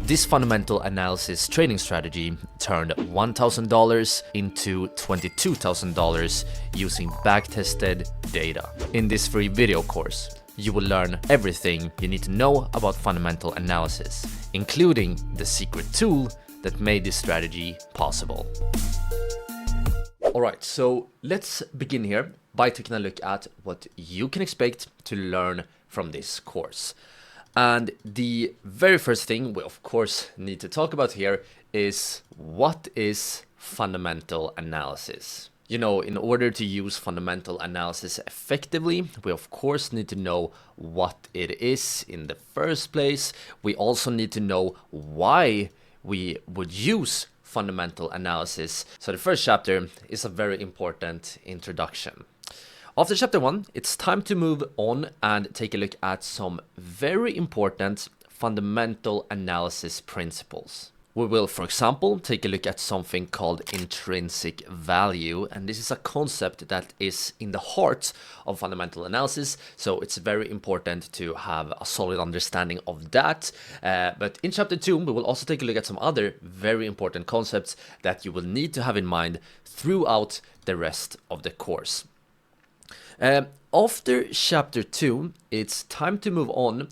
This fundamental analysis trading strategy turned $1,000 into $22,000 using backtested data. In this free video course, you will learn everything you need to know about fundamental analysis, including the secret tool that made this strategy possible. Alright, so let's begin here by taking a look at what you can expect to learn from this course. And the very first thing we of course need to talk about here is what is fundamental analysis. You know, in order to use fundamental analysis effectively, we of course need to know what it is in the first place. We also need to know why we would use fundamental analysis. So the first chapter is a very important introduction. After chapter 1, it's time to move on and take a look at some very important fundamental analysis principles. We will, for example, take a look at something called intrinsic value, and this is a concept that is in the heart of fundamental analysis, so it's very important to have a solid understanding of that. But in chapter 2, we will also take a look at some other very important concepts that you will need to have in mind throughout the rest of the course. After chapter 2, it's time to move on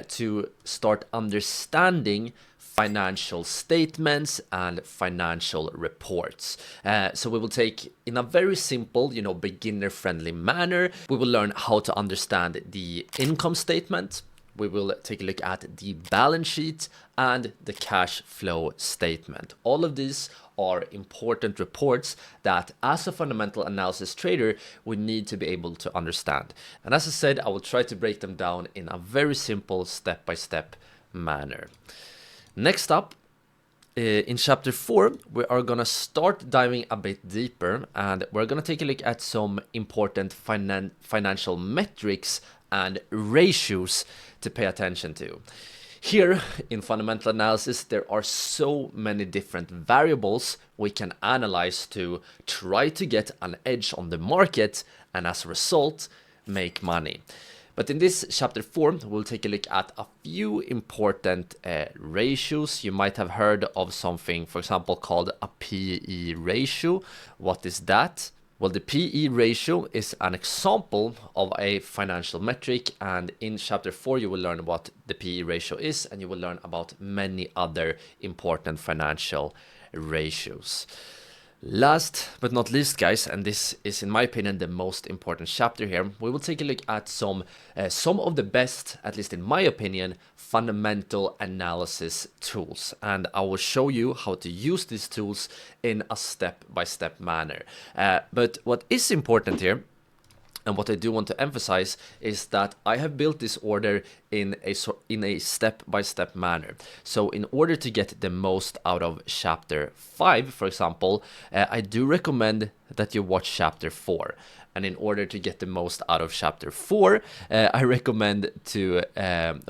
to start understanding financial statements and financial reports. So we will take, in a very simple, beginner-friendly manner, we will learn how to understand the income statement. We will take a look at the balance sheet and the cash flow statement. All of these are important reports that as a fundamental analysis trader, we need to be able to understand. And as I said, I will try to break them down in a very simple step-by-step manner. Next up, in chapter 4, we are going to start diving a bit deeper, and we're going to take a look at some important financial metrics and ratios to pay attention to. Here in fundamental analysis, there are so many different variables we can analyze to try to get an edge on the market and as a result make money. But in this chapter 4, we'll take a look at a few important ratios. You might have heard of something, for example, called a PE ratio. What is that? Well, the PE ratio is an example of a financial metric, and in chapter 4 you will learn what the PE ratio is, and you will learn about many other important financial ratios. Last but not least, guys, and this is in my opinion the most important chapter here, we will take a look at some of the best, at least in my opinion, fundamental analysis tools, and I will show you how to use these tools in a step-by-step manner. But what is important here, and what I do want to emphasize, is that I have built this order in a step-by-step manner. So in order to get the most out of chapter 5, for example, I do recommend that you watch chapter 4. And in order to get the most out of chapter 4, I recommend to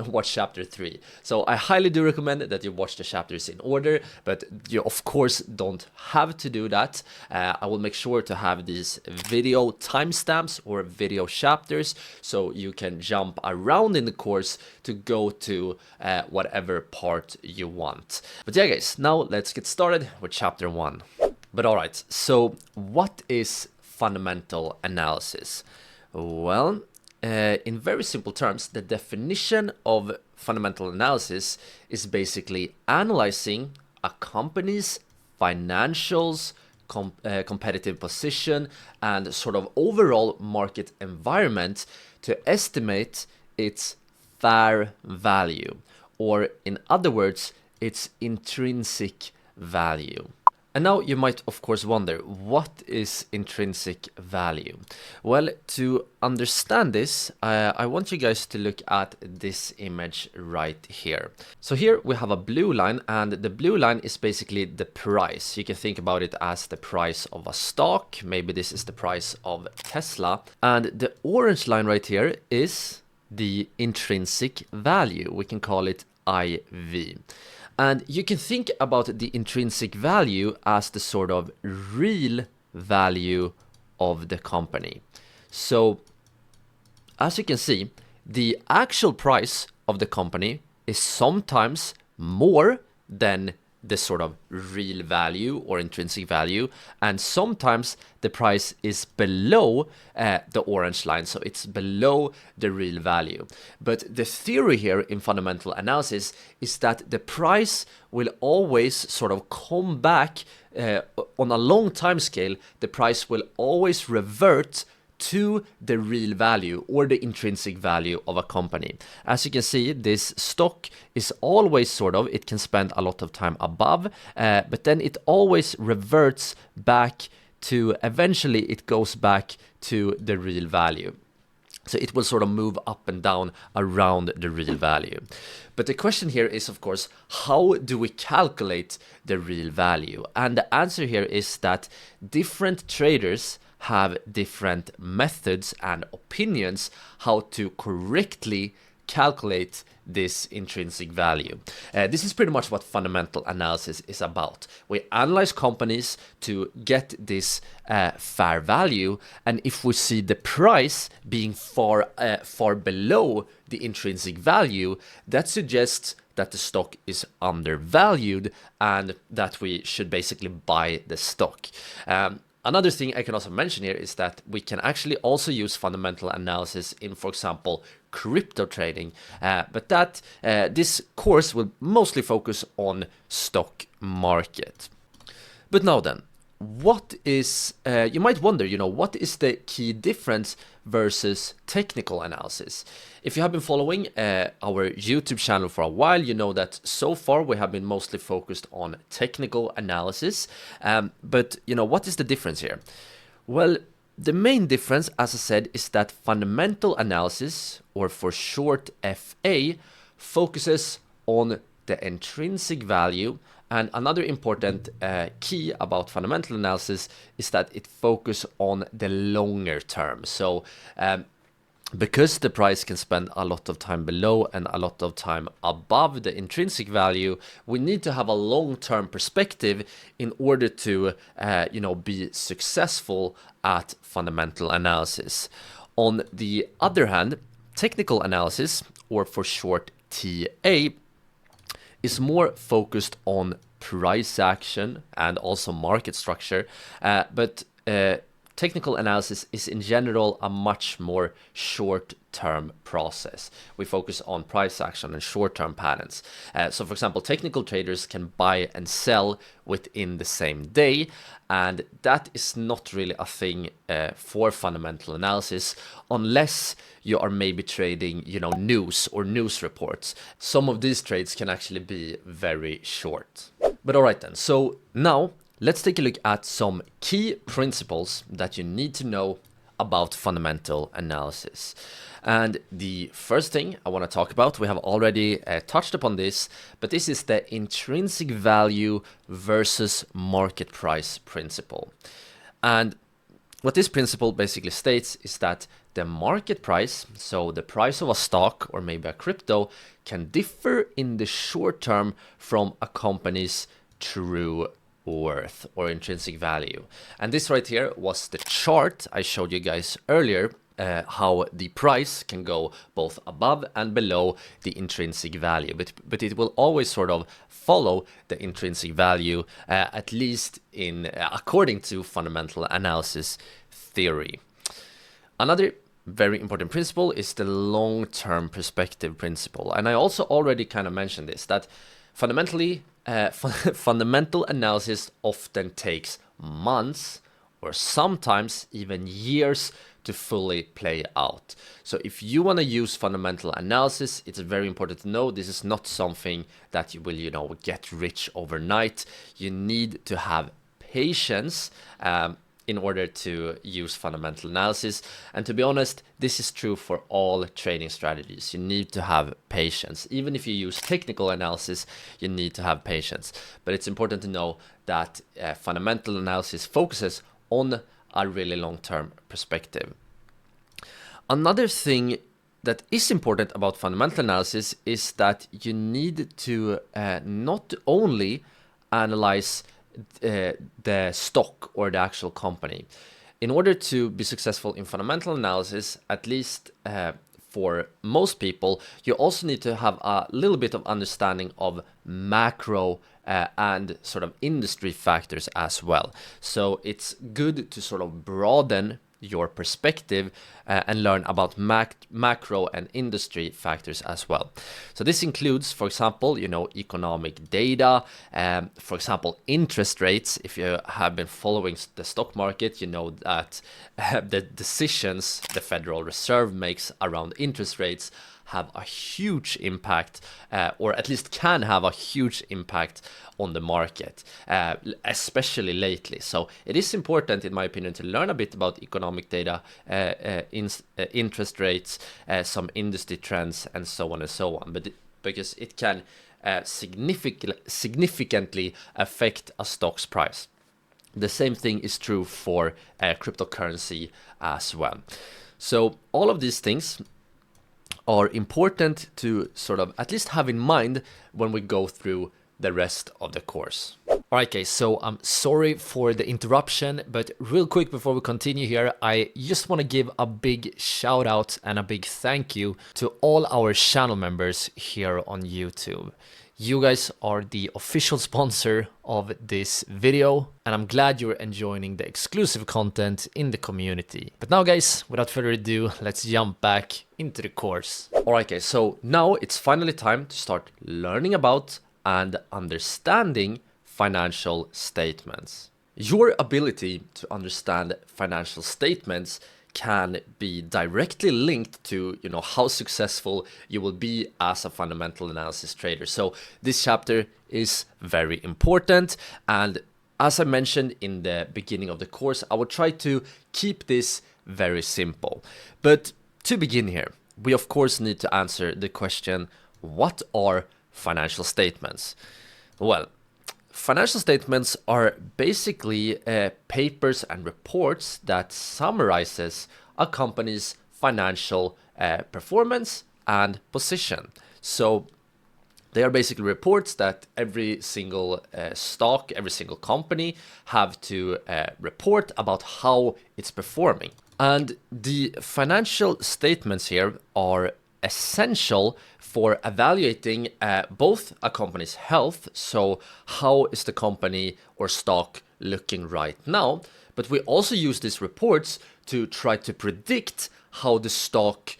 watch chapter 3. So I highly do recommend that you watch the chapters in order, but you of course don't have to do that. I will make sure to have these video timestamps or video chapters so you can jump around in the course to go to whatever part you want. But yeah, guys, now let's get started with chapter 1. But alright, so what is fundamental analysis? Well, in very simple terms, the definition of fundamental analysis is basically analyzing a company's financials, competitive position, and sort of overall market environment to estimate its fair value, or in other words, its intrinsic value. And now you might of course wonder, what is intrinsic value? Well, to understand this, I want you guys to look at this image right here. So here we have a blue line, and the blue line is basically the price. You can think about it as the price of a stock. Maybe this is the price of Tesla. And the orange line right here is the intrinsic value. We can call it IV. And you can think about the intrinsic value as the sort of real value of the company. So as you can see, the actual price of the company is sometimes more than the sort of real value or intrinsic value, and sometimes the price is below the orange line, so it's below the real value. But the theory here in fundamental analysis is that the price will always sort of come back on a long time scale. The price will always revert to the real value or the intrinsic value of a company. As you can see, this stock is always sort of, it can spend a lot of time above, but then it always reverts back to, eventually it goes back to the real value. So it will sort of move up and down around the real value. But the question here is, of course, how do we calculate the real value? And the answer here is that different traders have different methods and opinions how to correctly calculate this intrinsic value. This is pretty much what fundamental analysis is about. We analyze companies to get this fair value, and if we see the price being far below the intrinsic value, that suggests that the stock is undervalued and that we should basically buy the stock. Another thing I can also mention here is that we can actually also use fundamental analysis in, for example, crypto trading, but this course will mostly focus on stock market. But now then, what is, you might wonder, what is the key difference versus technical analysis? If you have been following our YouTube channel for a while, you know that so far we have been mostly focused on technical analysis. But what is the difference here? Well, the main difference, as I said, is that fundamental analysis, or for short FA, focuses on the intrinsic value. And another important key about fundamental analysis is that it focuses on the longer term. So because the price can spend a lot of time below and a lot of time above the intrinsic value, we need to have a long-term perspective in order to be successful at fundamental analysis. On the other hand, technical analysis, or for short TA, is more focused on price action and also market structure, but technical analysis is in general a much more short-term process. We focus on price action and short-term patterns. So for example, technical traders can buy and sell within the same day, and that is not really a thing for fundamental analysis unless you are maybe trading, news or news reports. Some of these trades can actually be very short. But all right then, so now let's take a look at some key principles that you need to know about fundamental analysis. And the first thing I want to talk about, we have already touched upon this, but this is the intrinsic value versus market price principle. And what this principle basically states is that the market price, so the price of a stock or maybe a crypto, can differ in the short term from a company's true worth or intrinsic value. And this right here was the chart I showed you guys earlier, how the price can go both above and below the intrinsic value, but it will always sort of follow the intrinsic value, at least in according to fundamental analysis theory. Another very important principle is the long-term perspective principle, and I also already kind of mentioned this, that fundamentally fundamental analysis often takes months or sometimes even years to fully play out. So if you want to use fundamental analysis, it's very important to know this is not something that you will, get rich overnight. You need to have patience in order to use fundamental analysis. And to be honest, this is true for all trading strategies. You need to have patience. Even if you use technical analysis, you need to have patience. But it's important to know that fundamental analysis focuses on a really long-term perspective. Another thing that is important about fundamental analysis is that you need to not only analyze the stock or the actual company. In order to be successful in fundamental analysis, at least for most people, you also need to have a little bit of understanding of macro and sort of industry factors as well. So it's good to sort of broaden your perspective and learn about macro and industry factors as well. So this includes, for example, economic data, for example, interest rates. If you have been following the stock market, you know that the decisions the Federal Reserve makes around interest rates have a huge impact, or at least can have a huge impact on the market, especially lately. So it is important, in my opinion, to learn a bit about economic data, interest rates, some industry trends, and so on and so on. But because it can significantly affect a stock's price. The same thing is true for cryptocurrency as well. So all of these things are important to sort of at least have in mind when we go through the rest of the course. Alright guys, so I'm sorry for the interruption, but real quick before we continue here, I just want to give a big shout out and a big thank you to all our channel members here on YouTube. You guys are the official sponsor of this video, and I'm glad you're enjoying the exclusive content in the community. But now guys, without further ado, let's jump back into the course. Alright guys, so now it's finally time to start learning about and understanding financial statements. Your ability to understand financial statements can be directly linked to how successful you will be as a fundamental analysis trader. So this chapter is very important, and as I mentioned in the beginning of the course, I will try to keep this very simple. But to begin here, we of course need to answer the question, what are financial statements? Well, financial statements are basically papers and reports that summarizes a company's financial performance and position. So they are basically reports that every single stock, every single company have to report about how it's performing. And the financial statements here are essential for evaluating both a company's health, so how is the company or stock looking right now, but we also use these reports to try to predict how the stock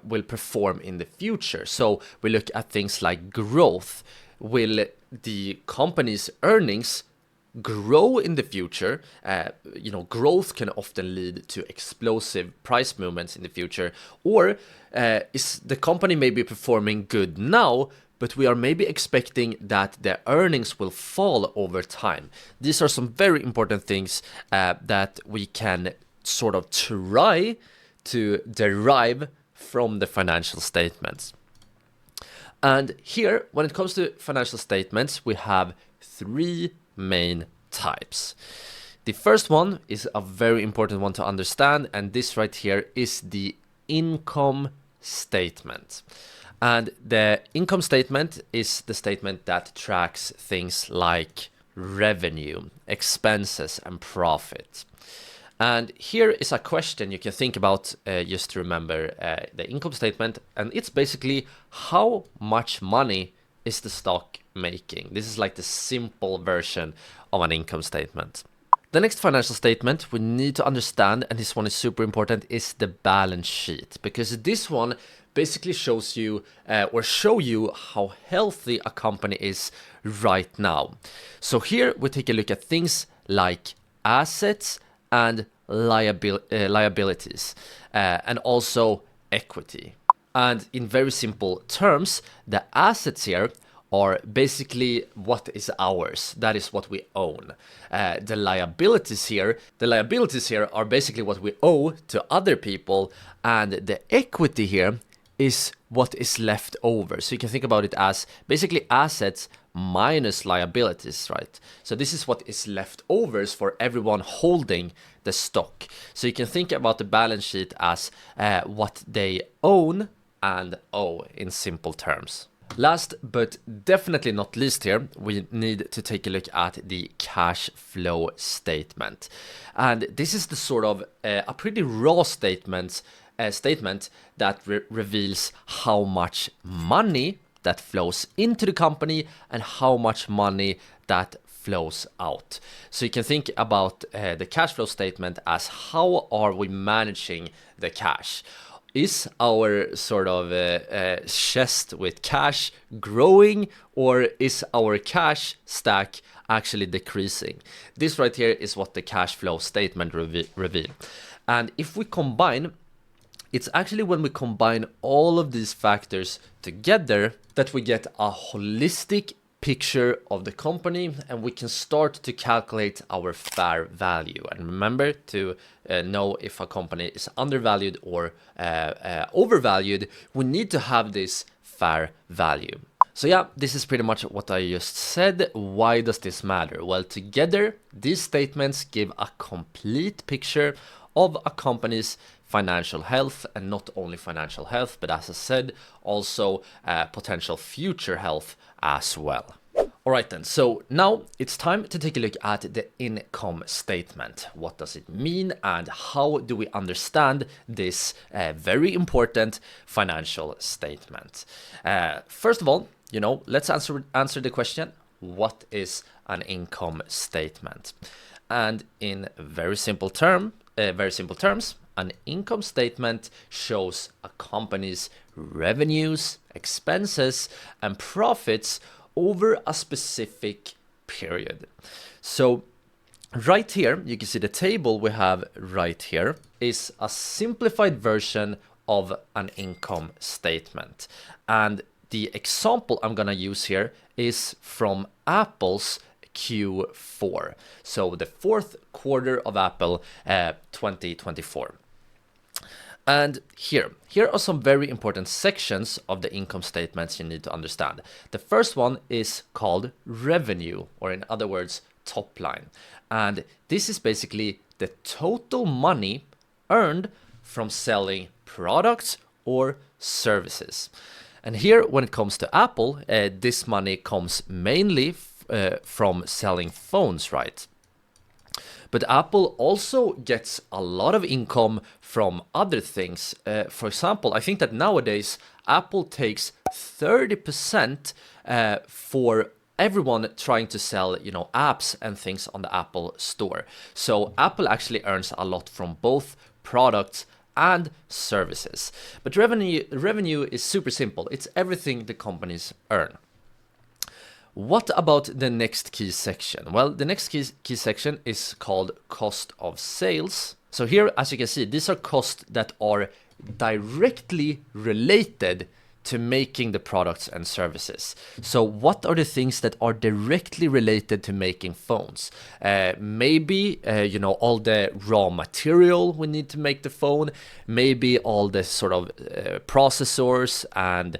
will perform in the future. So we look at things like growth. Will the company's earnings grow in the future? Growth can often lead to explosive price movements in the future. Or is the company maybe performing good now, but we are maybe expecting that the earnings will fall over time? These are some very important things that we can sort of try to derive from the financial statements. And here, when it comes to financial statements, we have three main types. The first one is a very important one to understand, and this right here is the income statement. And the income statement is the statement that tracks things like revenue, expenses, and profit. And here is a question you can think about just to remember the income statement, and it's basically how much money is the stock making. This is like the simple version of an income statement. The next financial statement we need to understand, and this one is super important, is the balance sheet, because this one basically shows you or show you how healthy a company is right now. So here we take a look at things like assets and liabilities, and also equity. And in very simple terms, the assets here are basically what is ours. That is what we own. The liabilities here are basically what we owe to other people, and the equity here is what is left over. So you can think about it as basically assets minus liabilities, right? So this is what is left overs for everyone holding the stock. So you can think about the balance sheet as what they own and owe in simple terms. Last but definitely not least here, we need to take a look at the cash flow statement. And this is the sort of a pretty raw statement statement that reveals how much money that flows into the company and how much money that flows out. So you can think about the cash flow statement as how are we managing the cash? Is our sort of chest with cash growing, or is our cash stack actually decreasing? This right here is what the cash flow statement reveal. And if we combine, it's actually when we combine all of these factors together that we get a holistic picture of the company, and we can start to calculate our fair value. And remember to know if a company is undervalued or overvalued, we need to have this fair value. So yeah, this is pretty much what I just said. Why does this matter? Well, together, these statements give a complete picture of a company's financial health, and not only financial health, but as I said, also potential future health as well. Alright then, so now it's time to take a look at the income statement. What does it mean, and how do we understand this very important financial statement? First of all, let's answer the question, what is an income statement? And in very simple terms, an income statement shows a company's revenues, expenses, and profits over a specific period. So right here, you can see the table we have right here is a simplified version of an income statement. And the example I'm gonna use here is from Apple's Q4. So the fourth quarter of Apple 2024. And here are some very important sections of the income statements you need to understand. The first one is called revenue, or in other words, top line. And this is basically the total money earned from selling products or services. And here, when it comes to Apple, this money comes mainly from selling phones, right? But Apple also gets a lot of income from other things. For example, I think that nowadays Apple takes 30% for everyone trying to sell, apps and things on the Apple Store. So Apple actually earns a lot from both products and services. But revenue is super simple. It's everything the companies earn. What about the next key section? Well, the next key section is called cost of sales. So here, as you can see, these are costs that are directly related to making the products and services. So what are the things that are directly related to making phones? Maybe, all the raw material we need to make the phone, maybe all the sort of processors and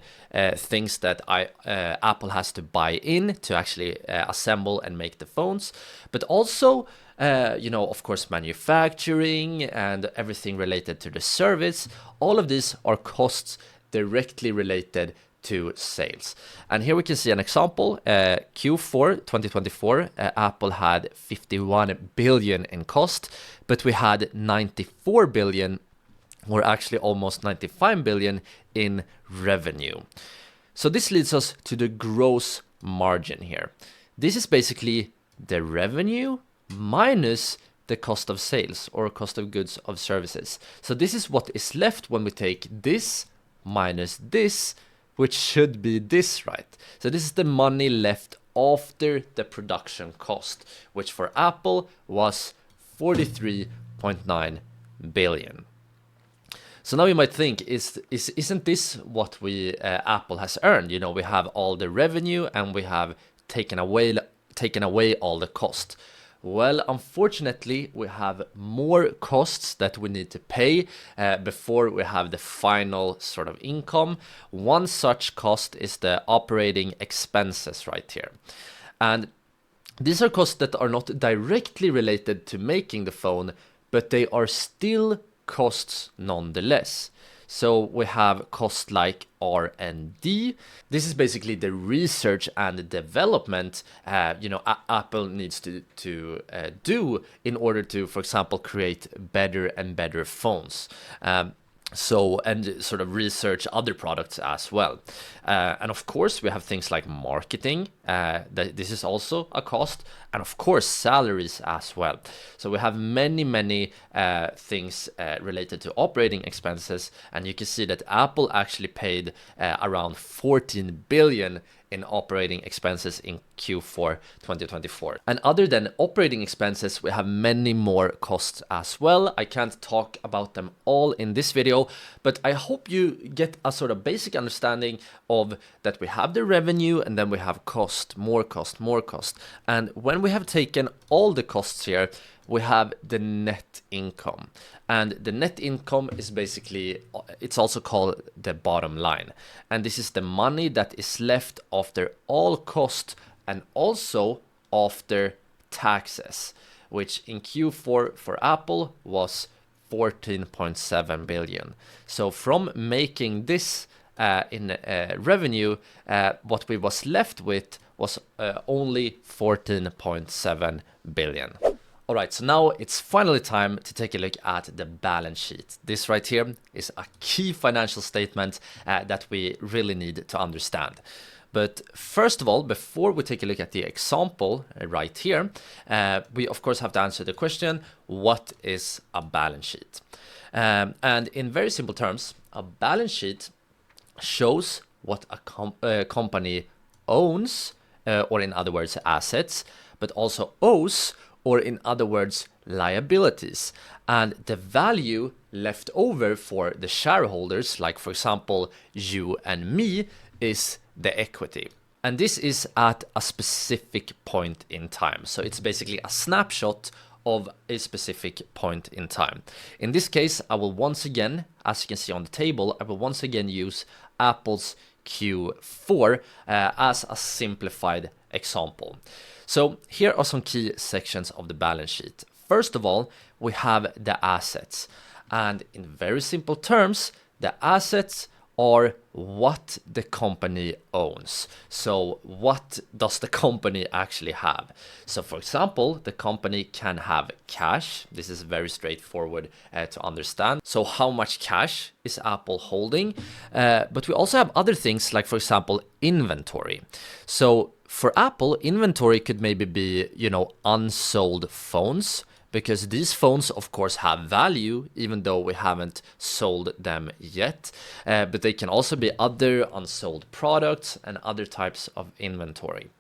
things that Apple has to buy in to actually assemble and make the phones, but also of course, manufacturing and everything related to the service. All of these are costs directly related to sales. And here we can see an example. Q4 2024, Apple had 51 billion in cost, but we had 94 billion, or actually almost 95 billion in revenue. So this leads us to the gross margin here. This is basically the revenue minus the cost of sales, or cost of goods of services. So this is what is left when we take this minus this, which should be this, right? So this is the money left after the production cost, which for Apple was 43.9 billion. So now you might think, isn't this what Apple has earned? We have all the revenue and we have taken away all the cost. Well, unfortunately, we have more costs that we need to pay before we have the final sort of income. One such cost is the operating expenses right here. And these are costs that are not directly related to making the phone, but they are still costs nonetheless. So we have costs like R&D. This is basically the research and development Apple needs to do in order to, for example, create better and better phones. So, and sort of research other products as well. And of course, we have things like marketing. This is also a cost. And of course, salaries as well. So we have many things related to operating expenses. And you can see that Apple actually paid around 14 billion in operating expenses in Q4 2024. And other than operating expenses, we have many more costs as well. I can't talk about them all in this video, but I hope you get a sort of basic understanding of that we have the revenue and then we have cost, more cost, more cost. And when we have taken all the costs here, we have the net income. And the net income is basically, it's also called the bottom line. And this is the money that is left after all cost and also after taxes, which in Q4 for Apple was 14.7 billion. So from making this in revenue, what we was left with was only 14.7 billion. All right, so now it's finally time to take a look at the balance sheet. This right here is a key financial statement that we really need to understand. But first of all, before we take a look at the example right here, we of course have to answer the question, what is a balance sheet? And in very simple terms, a balance sheet shows what a company owns, or in other words, assets, but also owes, or in other words, liabilities. And the value left over for the shareholders, like for example, you and me, is the equity. And this is at a specific point in time. So it's basically a snapshot of a specific point in time. In this case, I will once again, as you can see on the table, I will once again use Apple's Q4 as a simplified example. So here are some key sections of the balance sheet. First of all, we have the assets. And in very simple terms, the assets are what the company owns. So what does the company actually have? So for example, the company can have cash. This is very straightforward to understand. So how much cash is Apple holding? But we also have other things like, for example, inventory. So for Apple, inventory could maybe be, unsold phones, because these phones, of course, have value, even though we haven't sold them yet. But they can also be other unsold products and other types of inventory.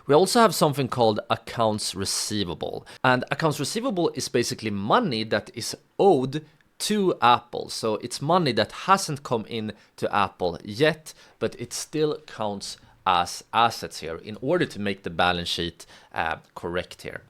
We also have something called accounts receivable. And accounts receivable is basically money that is owed to Apple. So it's money that hasn't come in to Apple yet, but it still counts as assets here in order to make the balance sheet correct here.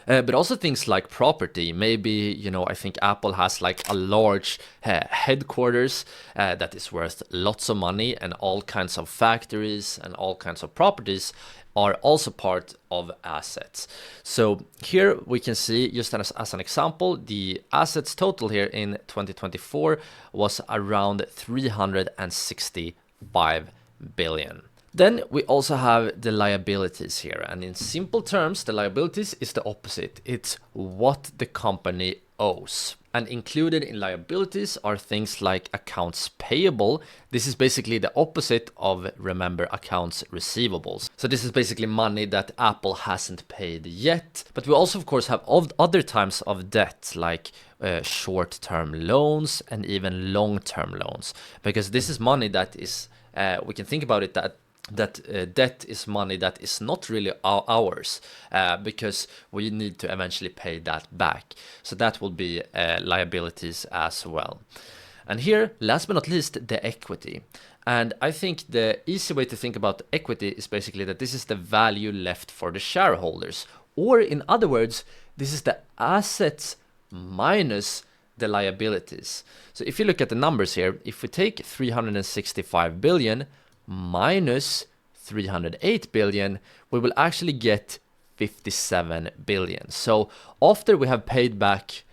But also things like property. Maybe, I think Apple has like a large headquarters that is worth lots of money, and all kinds of factories and all kinds of properties are also part of assets. So here we can see, just as an example, the assets total here in 2024 was around 365 billion. Then we also have the liabilities here, and in simple terms, the liabilities is the opposite. It's what the company owes. And included in liabilities are things like accounts payable. This is basically the opposite of, remember, accounts receivables. So this is basically money that Apple hasn't paid yet. But we also, of course, have other types of debt, like short-term loans and even long-term loans. Because this is money that is, we can think about it that debt is money that is not really ours, because we need to eventually pay that back. So that will be liabilities as well. And here, last but not least, the equity. And I think the easy way to think about equity is basically that this is the value left for the shareholders. Or in other words, this is the assets minus the liabilities. So if you look at the numbers here, if we take 365 billion minus 308 billion, we will actually get 57 billion. So after we have paid back,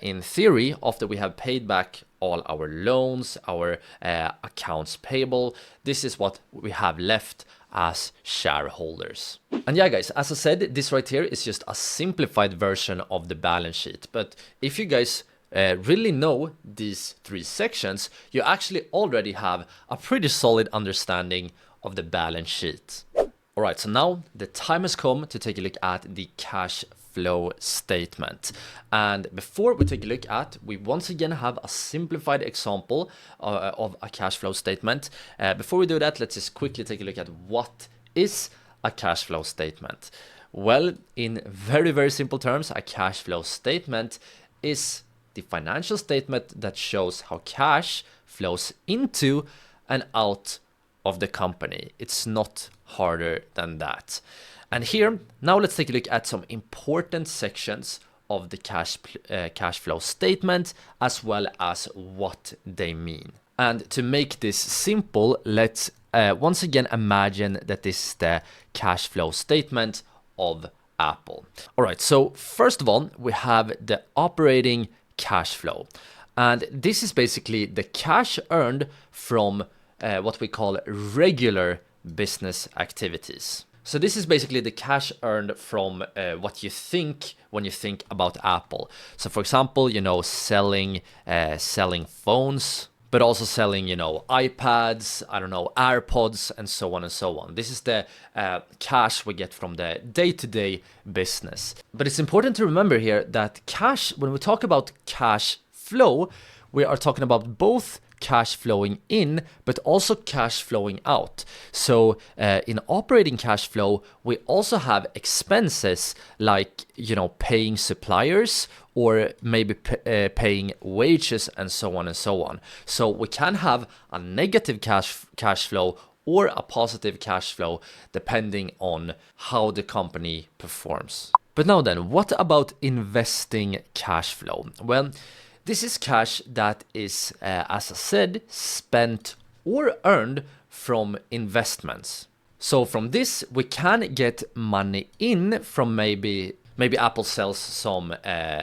in theory, after we have paid back all our loans, our accounts payable, this is what we have left as shareholders. And yeah, guys, as I said, this right here is just a simplified version of the balance sheet. But if you guys really know these three sections, you actually already have a pretty solid understanding of the balance sheet. All right, so now the time has come to take a look at the cash flow statement. And before we take a look at, we once again have a simplified example of a cash flow statement. Before we do that, let's just quickly take a look at what is a cash flow statement. Well, in very, very simple terms, a cash flow statement is the financial statement that shows how cash flows into and out of the company. It's not harder than that. And here, now let's take a look at some important sections of the cash flow statement, as well as what they mean. And to make this simple, let's once again imagine that this is the cash flow statement of Apple. All right, so first of all, we have the operating cash flow. And this is basically the cash earned from what we call regular business activities. So this is basically the cash earned from what you think when you think about Apple. So for example, selling phones, but also selling, iPads, AirPods, and so on and so on. This is the cash we get from the day-to-day business. But it's important to remember here that cash, when we talk about cash flow, we are talking about both cash flowing in, but also cash flowing out. So in operating cash flow, we also have expenses like, paying suppliers, or maybe paying wages, and so on and so on. So we can have a negative cash flow or a positive cash flow depending on how the company performs. But now then, what about investing cash flow? Well, this is cash that is, as I said, spent or earned from investments. So from this, we can get money in from maybe Apple sells some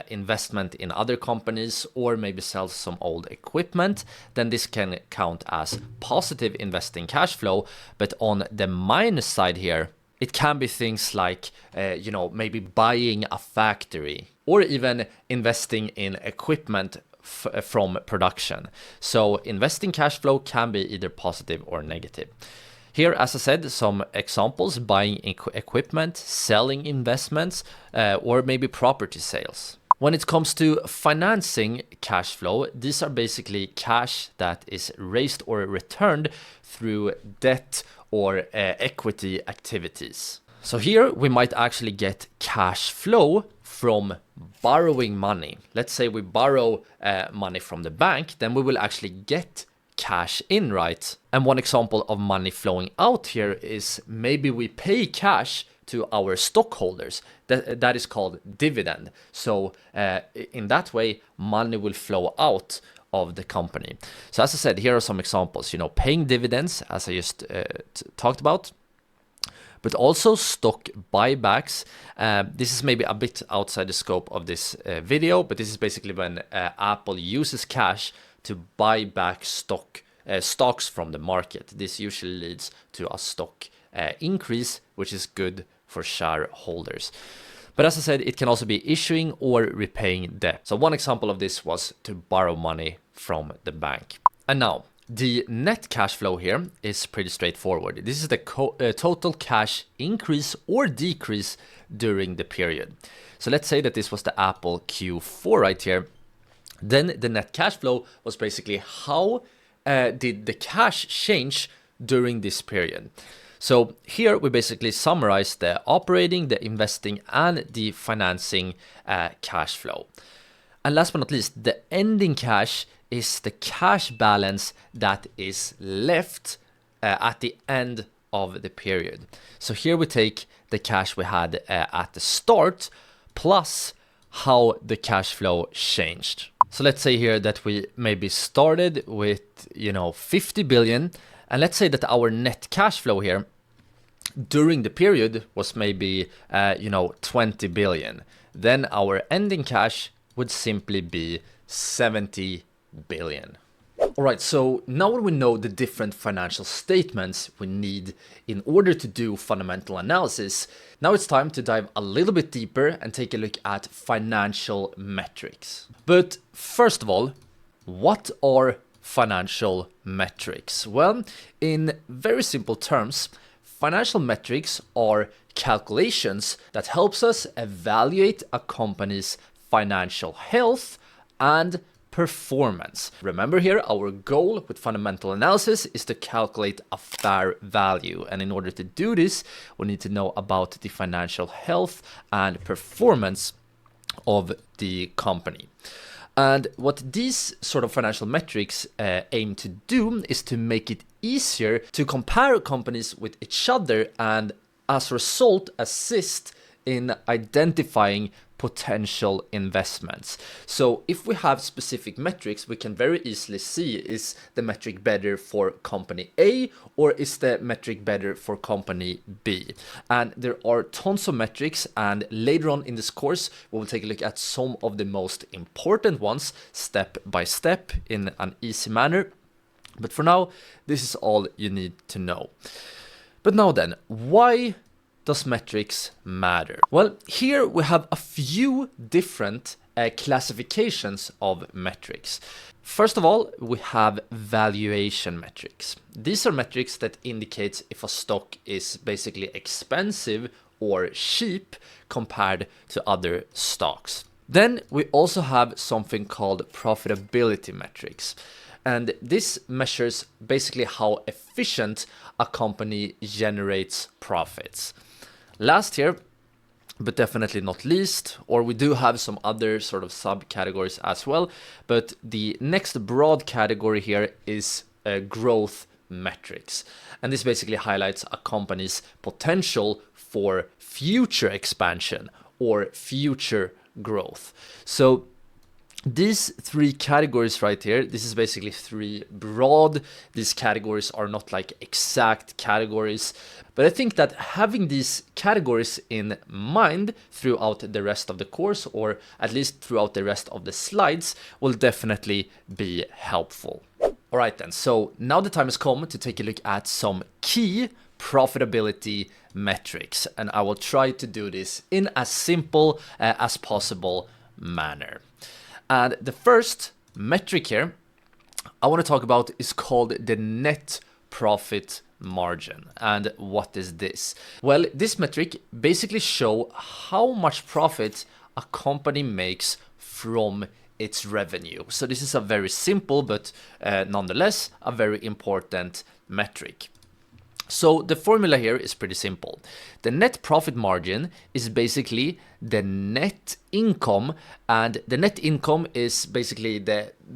investment in other companies, or maybe sells some old equipment. Then this can count as positive investing cash flow. But on the minus side here, it can be things like, maybe buying a factory, or even investing in equipment from production. So investing cash flow can be either positive or negative. Here, as I said, some examples: buying equipment, selling investments, or maybe property sales. When it comes to financing cash flow, these are basically cash that is raised or returned through debt or equity activities. So here we might actually get cash flow from borrowing money. Let's say we borrow money from the bank, then we will actually get cash in, right? And one example of money flowing out here is maybe we pay cash to our stockholders. That is called dividend. So in that way, money will flow out of the company. So as I said, here are some examples, paying dividends, as I just talked about, but also stock buybacks. This is maybe a bit outside the scope of this video, but this is basically when Apple uses cash to buy back stocks from the market. This usually leads to a stock increase, which is good for shareholders. But as I said, it can also be issuing or repaying debt. So one example of this was to borrow money from the bank. And now, the net cash flow here is pretty straightforward. This is the total cash increase or decrease during the period. So let's say that this was the Apple Q4 right here. Then the net cash flow was basically how did the cash change during this period. So here we basically summarize the operating, the investing, and the financing cash flow. And last but not least, the ending cash is the cash balance that is left at the end of the period. So here we take the cash we had at the start plus how the cash flow changed. So let's say here that we maybe started with 50 billion, and let's say that our net cash flow here during the period was maybe 20 billion. Then our ending cash would simply be 70 billion. Alright, so now that we know the different financial statements we need in order to do fundamental analysis, now it's time to dive a little bit deeper and take a look at financial metrics. But first of all, what are financial metrics? Well, in very simple terms, financial metrics are calculations that helps us evaluate a company's financial health and performance. Remember here, our goal with fundamental analysis is to calculate a fair value. And in order to do this, we need to know about the financial health and performance of the company. And what these sort of financial metrics aim to do is to make it easier to compare companies with each other and as a result assist in identifying potential investments. So if we have specific metrics, we can very easily see, is the metric better for company A or is the metric better for company B? And there are tons of metrics, and later on in this course we will take a look at some of the most important ones step by step in an easy manner. But for now, this is all you need to know. But now then, why does metrics matter? Well, here we have a few different classifications of metrics. First of all, we have valuation metrics. These are metrics that indicate if a stock is basically expensive or cheap compared to other stocks. Then we also have something called profitability metrics. And this measures basically how efficient a company generates profits. Last here, but definitely not least, or we do have some other sort of subcategories as well, but the next broad category here is growth metrics. And this basically highlights a company's potential for future expansion or future growth. So these three categories right here, this is basically three broad. These categories are not like exact categories, but I think that having these categories in mind throughout the rest of the course, or at least throughout the rest of the slides, will definitely be helpful. All right then, so now the time has come to take a look at some key profitability metrics, and I will try to do this in as simple as possible manner. And the first metric here I want to talk about is called the net profit margin. And what is this? Well, this metric basically shows how much profit a company makes from its revenue. So this is a very simple but nonetheless a very important metric. So the formula here is pretty simple. The net profit margin is basically the net income, and the net income is basically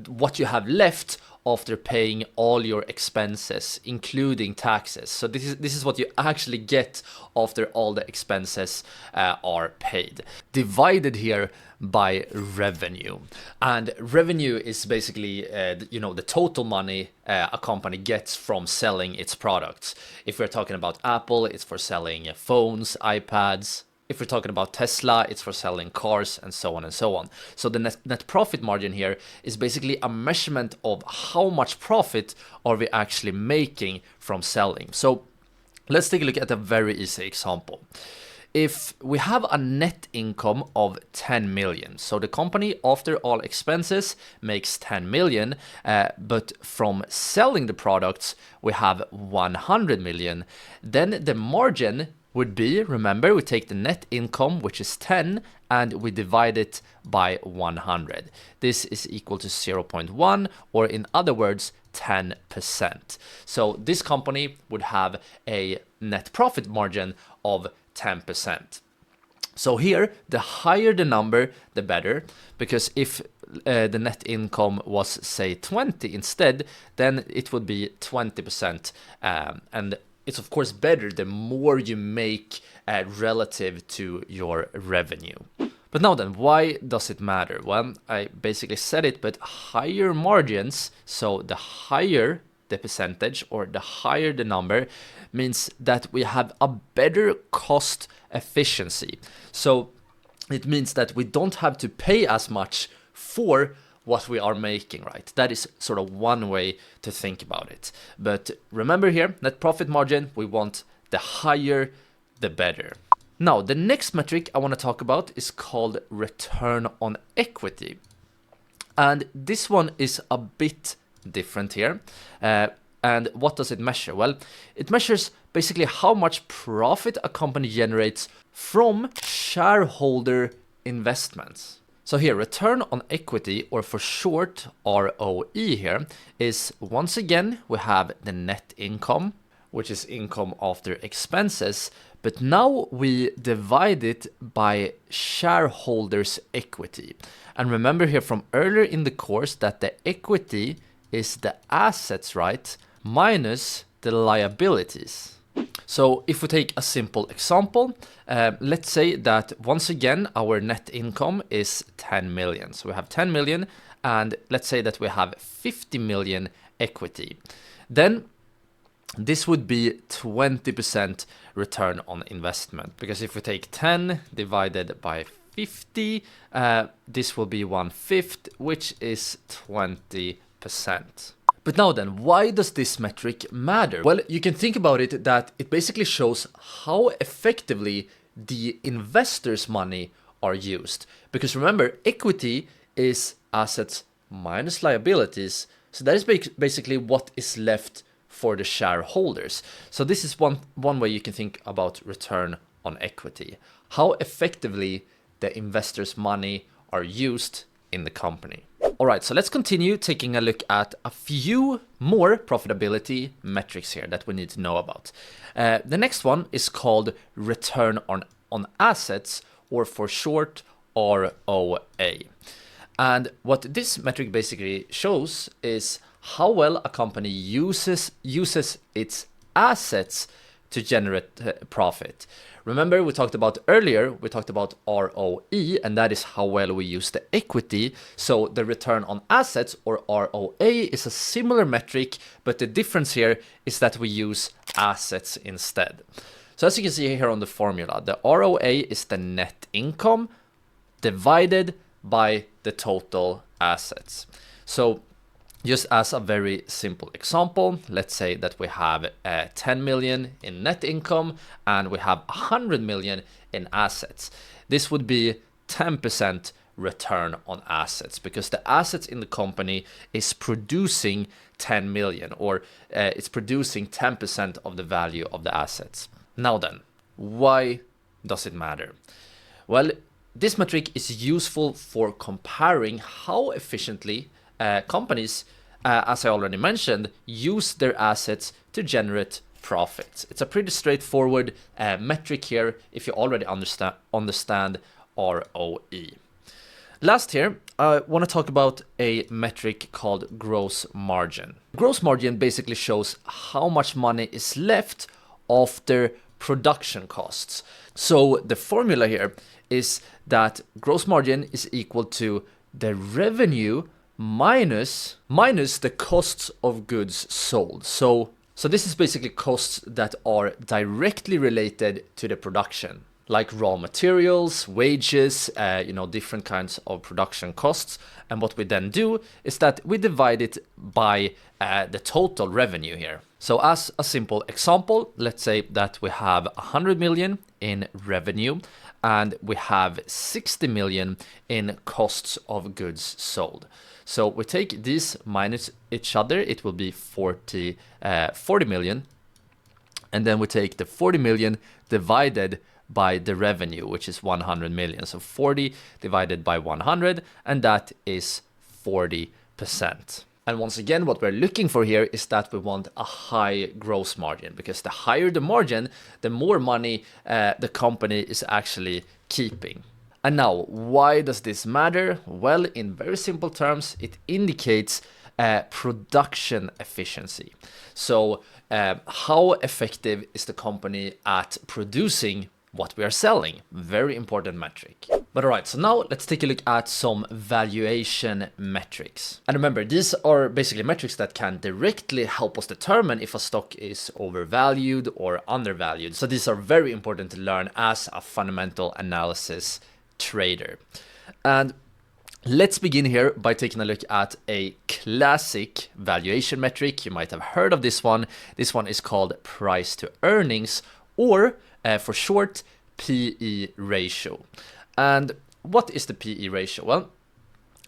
what you have left after paying all your expenses, including taxes. So this is what you actually get after all the expenses are paid, divided here by revenue. And revenue is basically the total money a company gets from selling its products. If we're talking about Apple, it's for selling phones, iPads. If we're talking about Tesla, it's for selling cars, and so on and so on. So the net profit margin here is basically a measurement of how much profit are we actually making from selling. So let's take a look at a very easy example. If we have a net income of 10 million, so the company after all expenses makes 10 million, but from selling the products we have 100 million, then the margin would be, remember, we take the net income, which is 10, and we divide it by 100. This is equal to 0.1, or in other words, 10%. So this company would have a net profit margin of 10%. So here, the higher the number, the better, because if the net income was, say, 20 instead, then it would be 20%, and it's of course better the more you make relative to your revenue. But now then, why does it matter? Well, I basically said it, but higher margins, so the higher the percentage or the higher the number, means that we have a better cost efficiency. So it means that we don't have to pay as much for what we are making, right? That is sort of one way to think about it. But remember here, net profit margin, we want the higher, the better. Now, the next metric I want to talk about is called return on equity. And this one is a bit different here. And what does it measure? Well, it measures basically how much profit a company generates from shareholder investments. So here, return on equity, or for short, ROE here, is once again, we have the net income, which is income after expenses, but now we divide it by shareholders' equity. And remember here from earlier in the course that the equity is the assets, right, minus the liabilities. So if we take a simple example, let's say that once again our net income is 10 million. So we have 10 million, and let's say that we have 50 million equity. Then this would be 20% return on investment, because if we take 10 divided by 50, this will be 1/5, which is 20%. But now then, why does this metric matter? Well, you can think about it that it basically shows how effectively the investors' money are used. Because remember, equity is assets minus liabilities. So that is basically what is left for the shareholders. So this is one way you can think about return on equity. How effectively the investors' money are used in the company. All right, so let's continue taking a look at a few more profitability metrics here that we need to know about. The next one is called return on assets, or for short, ROA. And what this metric basically shows is how well a company uses its assets to generate profit. Remember, we talked about ROE, and that is how well we use the equity. So the return on assets, or ROA, is a similar metric, but the difference here is that we use assets instead. So as you can see here on the formula, the ROA is the net income divided by the total assets. So just as a very simple example, let's say that we have 10 million in net income and we have 100 million in assets. This would be 10% return on assets, because the assets in the company is producing 10 million, or it's producing 10% of the value of the assets. Now then, why does it matter? Well, this metric is useful for comparing how efficiently companies, as I already mentioned, use their assets to generate profits. It's a pretty straightforward metric here if you already understand ROE. Last here, I want to talk about a metric called gross margin. Gross margin basically shows how much money is left after production costs. So the formula here is that gross margin is equal to the revenue minus the costs of goods sold. So this is basically costs that are directly related to the production, like raw materials, wages, different kinds of production costs. And what we then do is that we divide it by the total revenue here. So as a simple example, let's say that we have 100 million in revenue and we have 60 million in costs of goods sold. So we take these minus each other, it will be 40 million. And then we take the 40 million divided by the revenue, which is 100 million. So 40 divided by 100, and that is 40%. And once again, what we're looking for here is that we want a high gross margin, because the higher the margin, the more money the company is actually keeping. And now, why does this matter? Well, in very simple terms, it indicates production efficiency. So how effective is the company at producing what we are selling? Very important metric. But all right, so now let's take a look at some valuation metrics. And remember, these are basically metrics that can directly help us determine if a stock is overvalued or undervalued. So these are very important to learn as a fundamental analysis trader. And Let's begin here by taking a look at a classic valuation metric. You might have heard of this one. This one is called price to earnings, or for short, PE ratio. And what is the PE ratio? Well,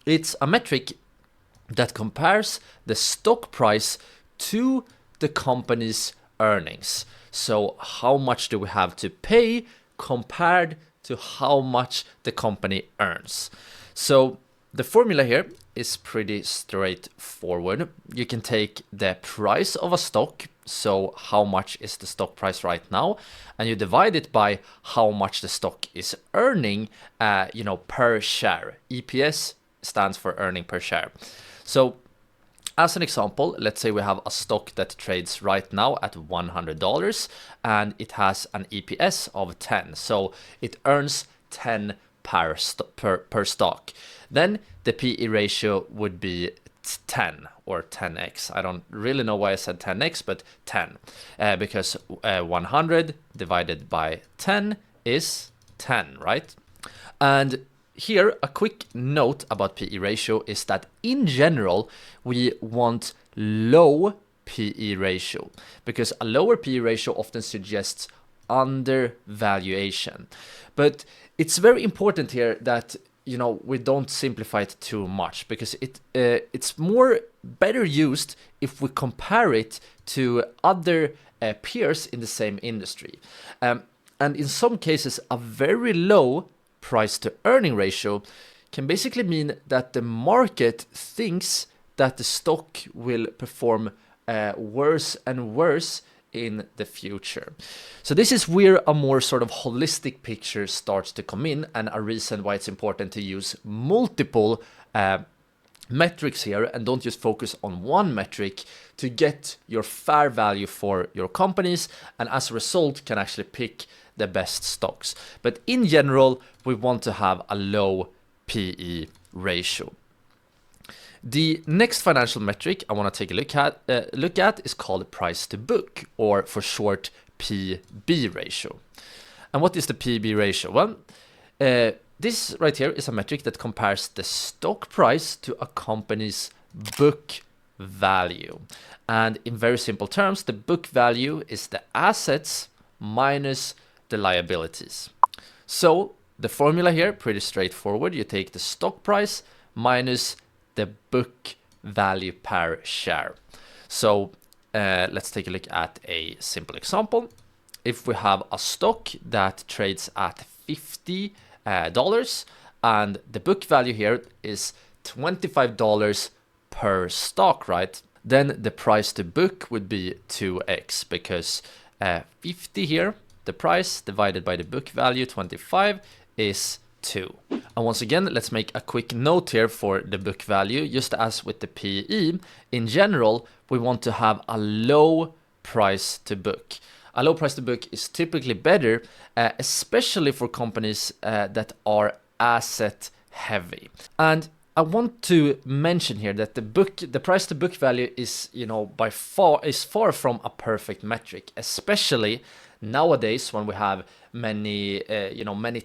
it's a metric that compares the stock price to the company's earnings. So how much do we have to pay compared to how much the company earns? So the formula here is pretty straightforward. You can take the price of a stock, so how much is the stock price right now, and you divide it by how much the stock is earning, per share. EPS stands for earning per share. So as an example, let's say we have a stock that trades right now at $100 and it has an EPS of 10. So it earns 10 per stock. Then the PE ratio would be 10 or 10x. I don't really know why I said 10x, but 10, because 100 divided by 10 is 10, right? And here, a quick note about PE ratio is that in general, we want low PE ratio, because a lower PE ratio often suggests undervaluation. But it's very important here that we don't simplify it too much, because it's better used if we compare it to other peers in the same industry. And in some cases, a very low price to earning ratio can basically mean that the market thinks that the stock will perform worse and worse in the future. So this is where a more sort of holistic picture starts to come in, and a reason why it's important to use multiple metrics here and don't just focus on one metric to get your fair value for your companies, and as a result can actually pick the best stocks. But in general, we want to have a low PE ratio. The next financial metric I want to take a look at is called price to book, or for short, PB ratio. And what is the PB ratio? Well, this right here is a metric that compares the stock price to a company's book value. And in very simple terms, the book value is the assets minus the liabilities. So the formula here, pretty straightforward. You take the stock price minus the book value per share. So let's take a look at a simple example. If we have a stock that trades at $50 and the book value here is $25 per stock, right? Then the price to book would be 2x, because 50 here, the price divided by the book value 25 is 2. And once again, let's make a quick note here for the book value. Just as with the PE, in general, we want to have a low price to book. A low price to book is typically better, especially for companies that are asset heavy. And I want to mention here that the price to book value is, far from a perfect metric, especially nowadays when we have many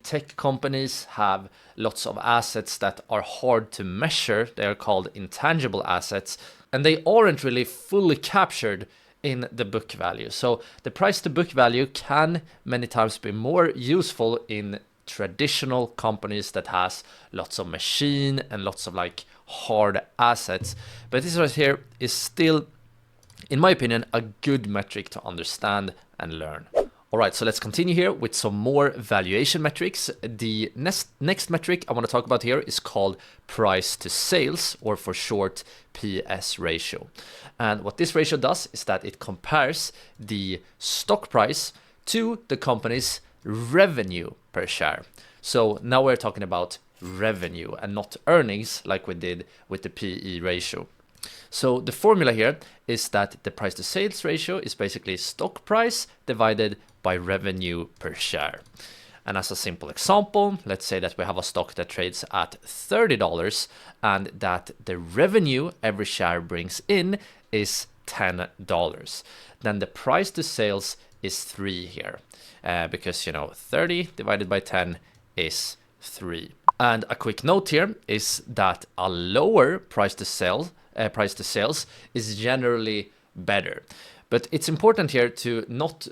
tech companies have lots of assets that are hard to measure. They are called intangible assets, and they aren't really fully captured in the book value. So the price to book value can many times be more useful in traditional companies that has lots of machine and lots of hard assets. But this right here is still, in my opinion, a good metric to understand and learn. All right, so let's continue here with some more valuation metrics. The next metric I want to talk about here is called price to sales, or for short, PS ratio. And what this ratio does is that it compares the stock price to the company's revenue per share. So now we're talking about revenue and not earnings like we did with the PE ratio. So the formula here is that the price to sales ratio is basically stock price divided by revenue per share. And as a simple example, let's say that we have a stock that trades at $30 and that the revenue every share brings in is $10. Then the price to sales is 3 here, because 30 divided by 10 is 3. And a quick note here is that a lower price to sales is generally better. But it's important here to not,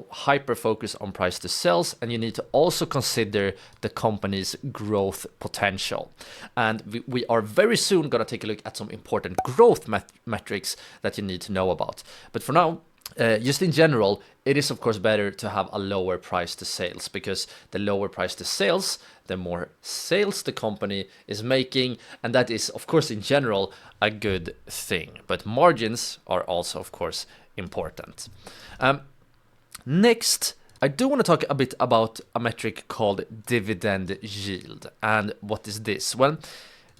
hyper focus on price to sales, and you need to also consider the company's growth potential. And we are very soon going to take a look at some important growth metrics that you need to know about. But for now, just in general, it is of course better to have a lower price to sales, because the lower price to sales, the more sales the company is making, and that is of course in general a good thing. But margins are also of course important. Next, I do want to talk a bit about a metric called dividend yield. And what is this? Well,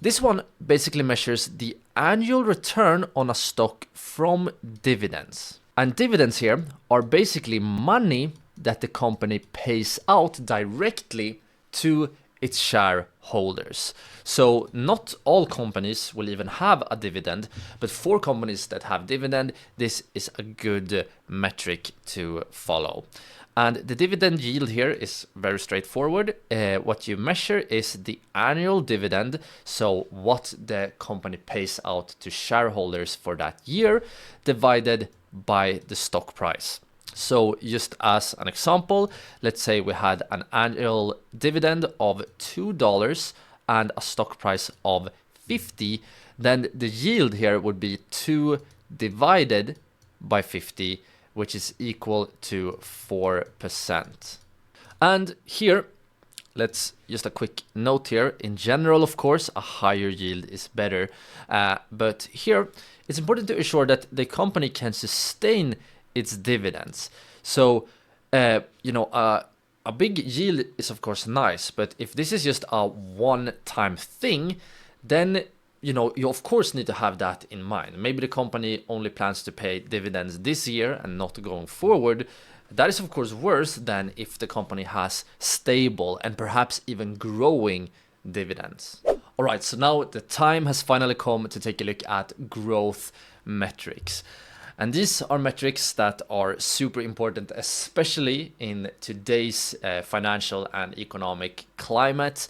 this one basically measures the annual return on a stock from dividends. And dividends here are basically money that the company pays out directly to its shareholders. So not all companies will even have a dividend, but for companies that have dividend, this is a good metric to follow. And the dividend yield here is very straightforward. What you measure is the annual dividend, so what the company pays out to shareholders for that year, divided by the stock price. So just as an example, let's say we had an annual dividend of $2 and a stock price of 50, then the yield here would be 2 divided by 50, which is equal to 4%. And here, let's just a quick note here. In general, of course, a higher yield is better. But here, it's important to ensure that the company can sustain its dividends. So, a big yield is of course nice, but if this is just a one-time thing, then you of course need to have that in mind. Maybe the company only plans to pay dividends this year and not going forward. That is of course worse than if the company has stable and perhaps even growing dividends. All right, so now the time has finally come to take a look at growth metrics. And these are metrics that are super important, especially in today's financial and economic climate.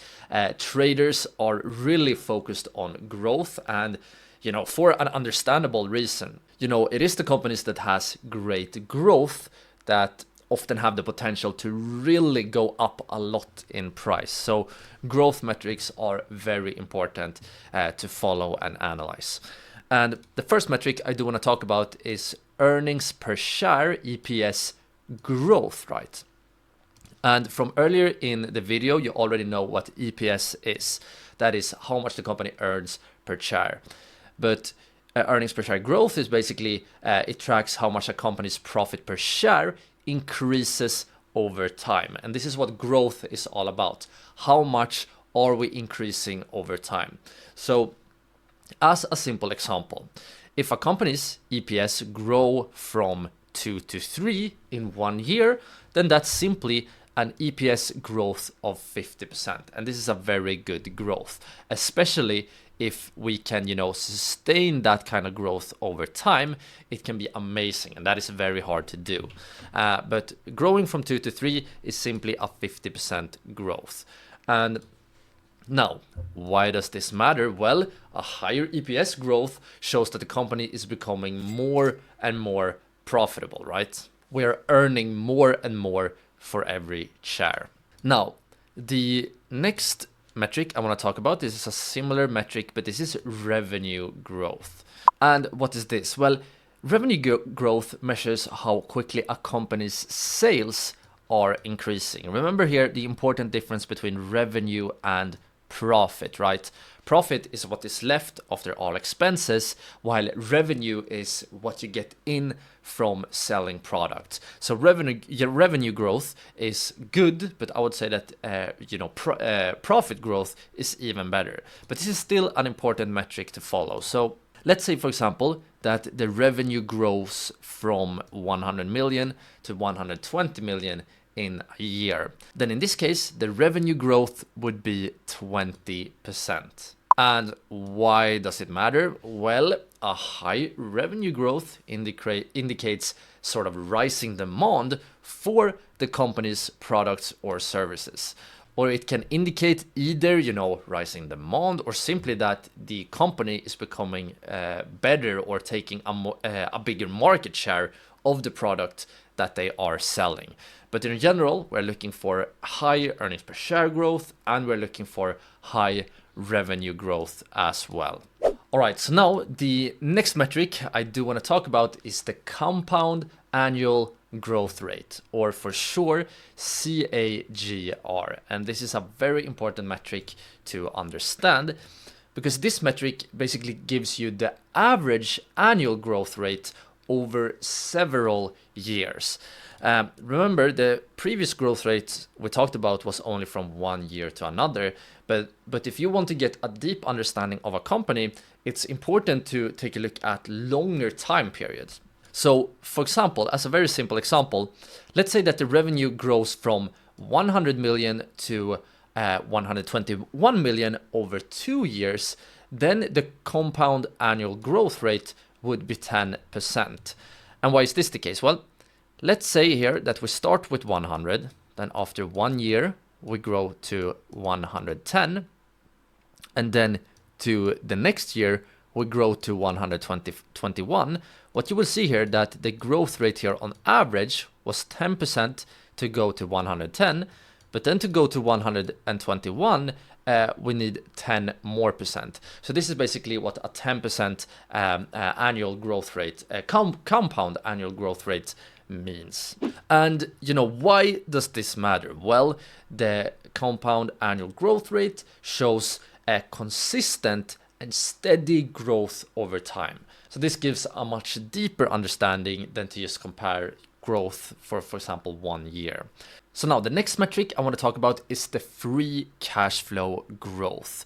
Traders are really focused on growth, and for an understandable reason. It is the companies that has great growth that often have the potential to really go up a lot in price. So growth metrics are very important to follow and analyze. And the first metric I do want to talk about is earnings per share, EPS growth, right? And from earlier in the video, you already know what EPS is. That is how much the company earns per share. But earnings per share growth is basically, it tracks how much a company's profit per share increases over time. And this is what growth is all about. How much are we increasing over time? So, as a simple example, if a company's EPS grow from 2 to 3 in 1 year, then that's simply an EPS growth of 50%. And this is a very good growth, especially if we can, sustain that kind of growth over time. It can be amazing, and that is very hard to do. But growing from 2 to 3 is simply a 50% growth. And now, why does this matter? Well, a higher EPS growth shows that the company is becoming more and more profitable, right? We are earning more and more for every share. Now, the next metric I want to talk about, this is a similar metric, but this is revenue growth. And what is this? Well, revenue growth measures how quickly a company's sales are increasing. Remember here the important difference between revenue and profit, right? Profit is what is left after all expenses, while revenue is what you get in from selling products. So revenue growth is good, but I would say that profit growth is even better. But this is still an important metric to follow. So let's say, for example, that the revenue grows from 100 million to 120 million in a year. Then in this case, the revenue growth would be 20%. And why does it matter? Well, a high revenue growth indicates sort of rising demand for the company's products or services. or it can indicate either, rising demand, or simply that the company is becoming better or taking a bigger market share of the product that they are selling. But in general, we're looking for high earnings per share growth, and we're looking for high revenue growth as well. All right, so now the next metric I do want to talk about is the compound annual growth rate, or for sure CAGR. And this is a very important metric to understand, because this metric basically gives you the average annual growth rate over several years. Remember, the previous growth rate we talked about was only from one year to another, but if you want to get a deep understanding of a company, it's important to take a look at longer time periods. So, for example, as a very simple example, let's say that the revenue grows from 100 million to 121 million over 2 years, then the compound annual growth rate would be 10%. And why is this the case? Well, let's say here that we start with 100, then after 1 year we grow to 110, and then to the next year we grow to 121. What you will see here that the growth rate here on average was 10% to go to 110, but then to go to 121, we need 10 more percent. So this is basically what a 10% annual growth rate, compound annual growth rate means. And why does this matter? Well, the compound annual growth rate shows a consistent and steady growth over time. So this gives a much deeper understanding than to just compare growth for example, 1 year. So now the next metric I want to talk about is the free cash flow growth.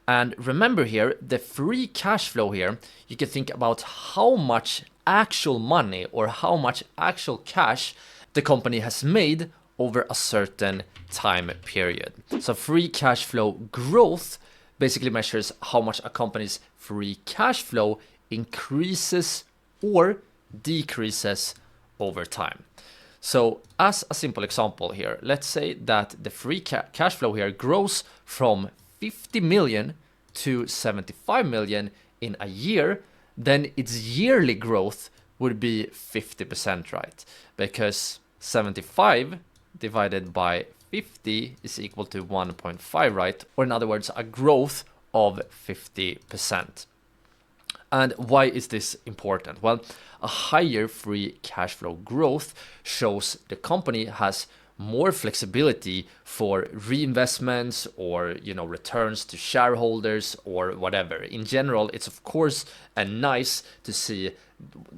And remember here, the free cash flow here, you can think about how much actual money or how much actual cash the company has made over a certain time period. So free cash flow growth basically measures how much a company's free cash flow increases or decreases over time. So as a simple example here, let's say that the free cash flow here grows from 50 million to 75 million in a year, then its yearly growth would be 50%, right? Because 75 divided by 50 is equal to 1.5, right? Or in other words, a growth of 50%. And why is this important? Well, a higher free cash flow growth shows the company has more flexibility for reinvestments or returns to shareholders or whatever. In general, it's of course nice to see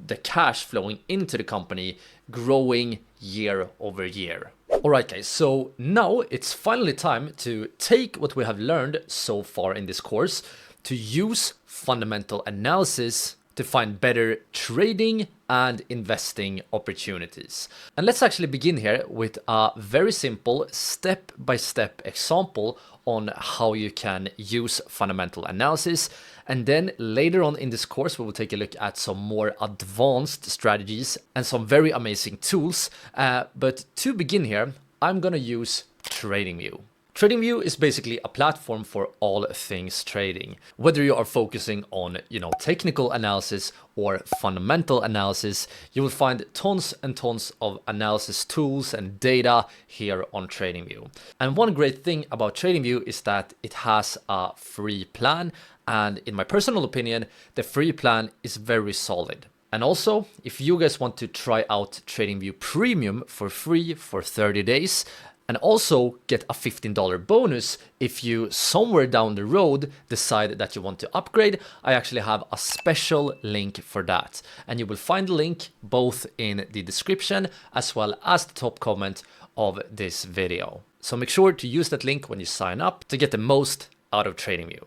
the cash flowing into the company growing year over year. All right, guys, so now it's finally time to take what we have learned so far in this course to use fundamental analysis to find better trading and investing opportunities. And let's actually begin here with a very simple step-by-step example on how you can use fundamental analysis. And then later on in this course, we will take a look at some more advanced strategies and some very amazing tools. But to begin here, I'm gonna use TradingView. TradingView is basically a platform for all things trading. Whether you are focusing on, technical analysis or fundamental analysis, you will find tons and tons of analysis tools and data here on TradingView. And one great thing about TradingView is that it has a free plan. And in my personal opinion, the free plan is very solid. And also, if you guys want to try out TradingView Premium for free for 30 days, and also get a $15 bonus if you somewhere down the road decide that you want to upgrade, I actually have a special link for that. And you will find the link both in the description as well as the top comment of this video. So make sure to use that link when you sign up to get the most out of TradingView.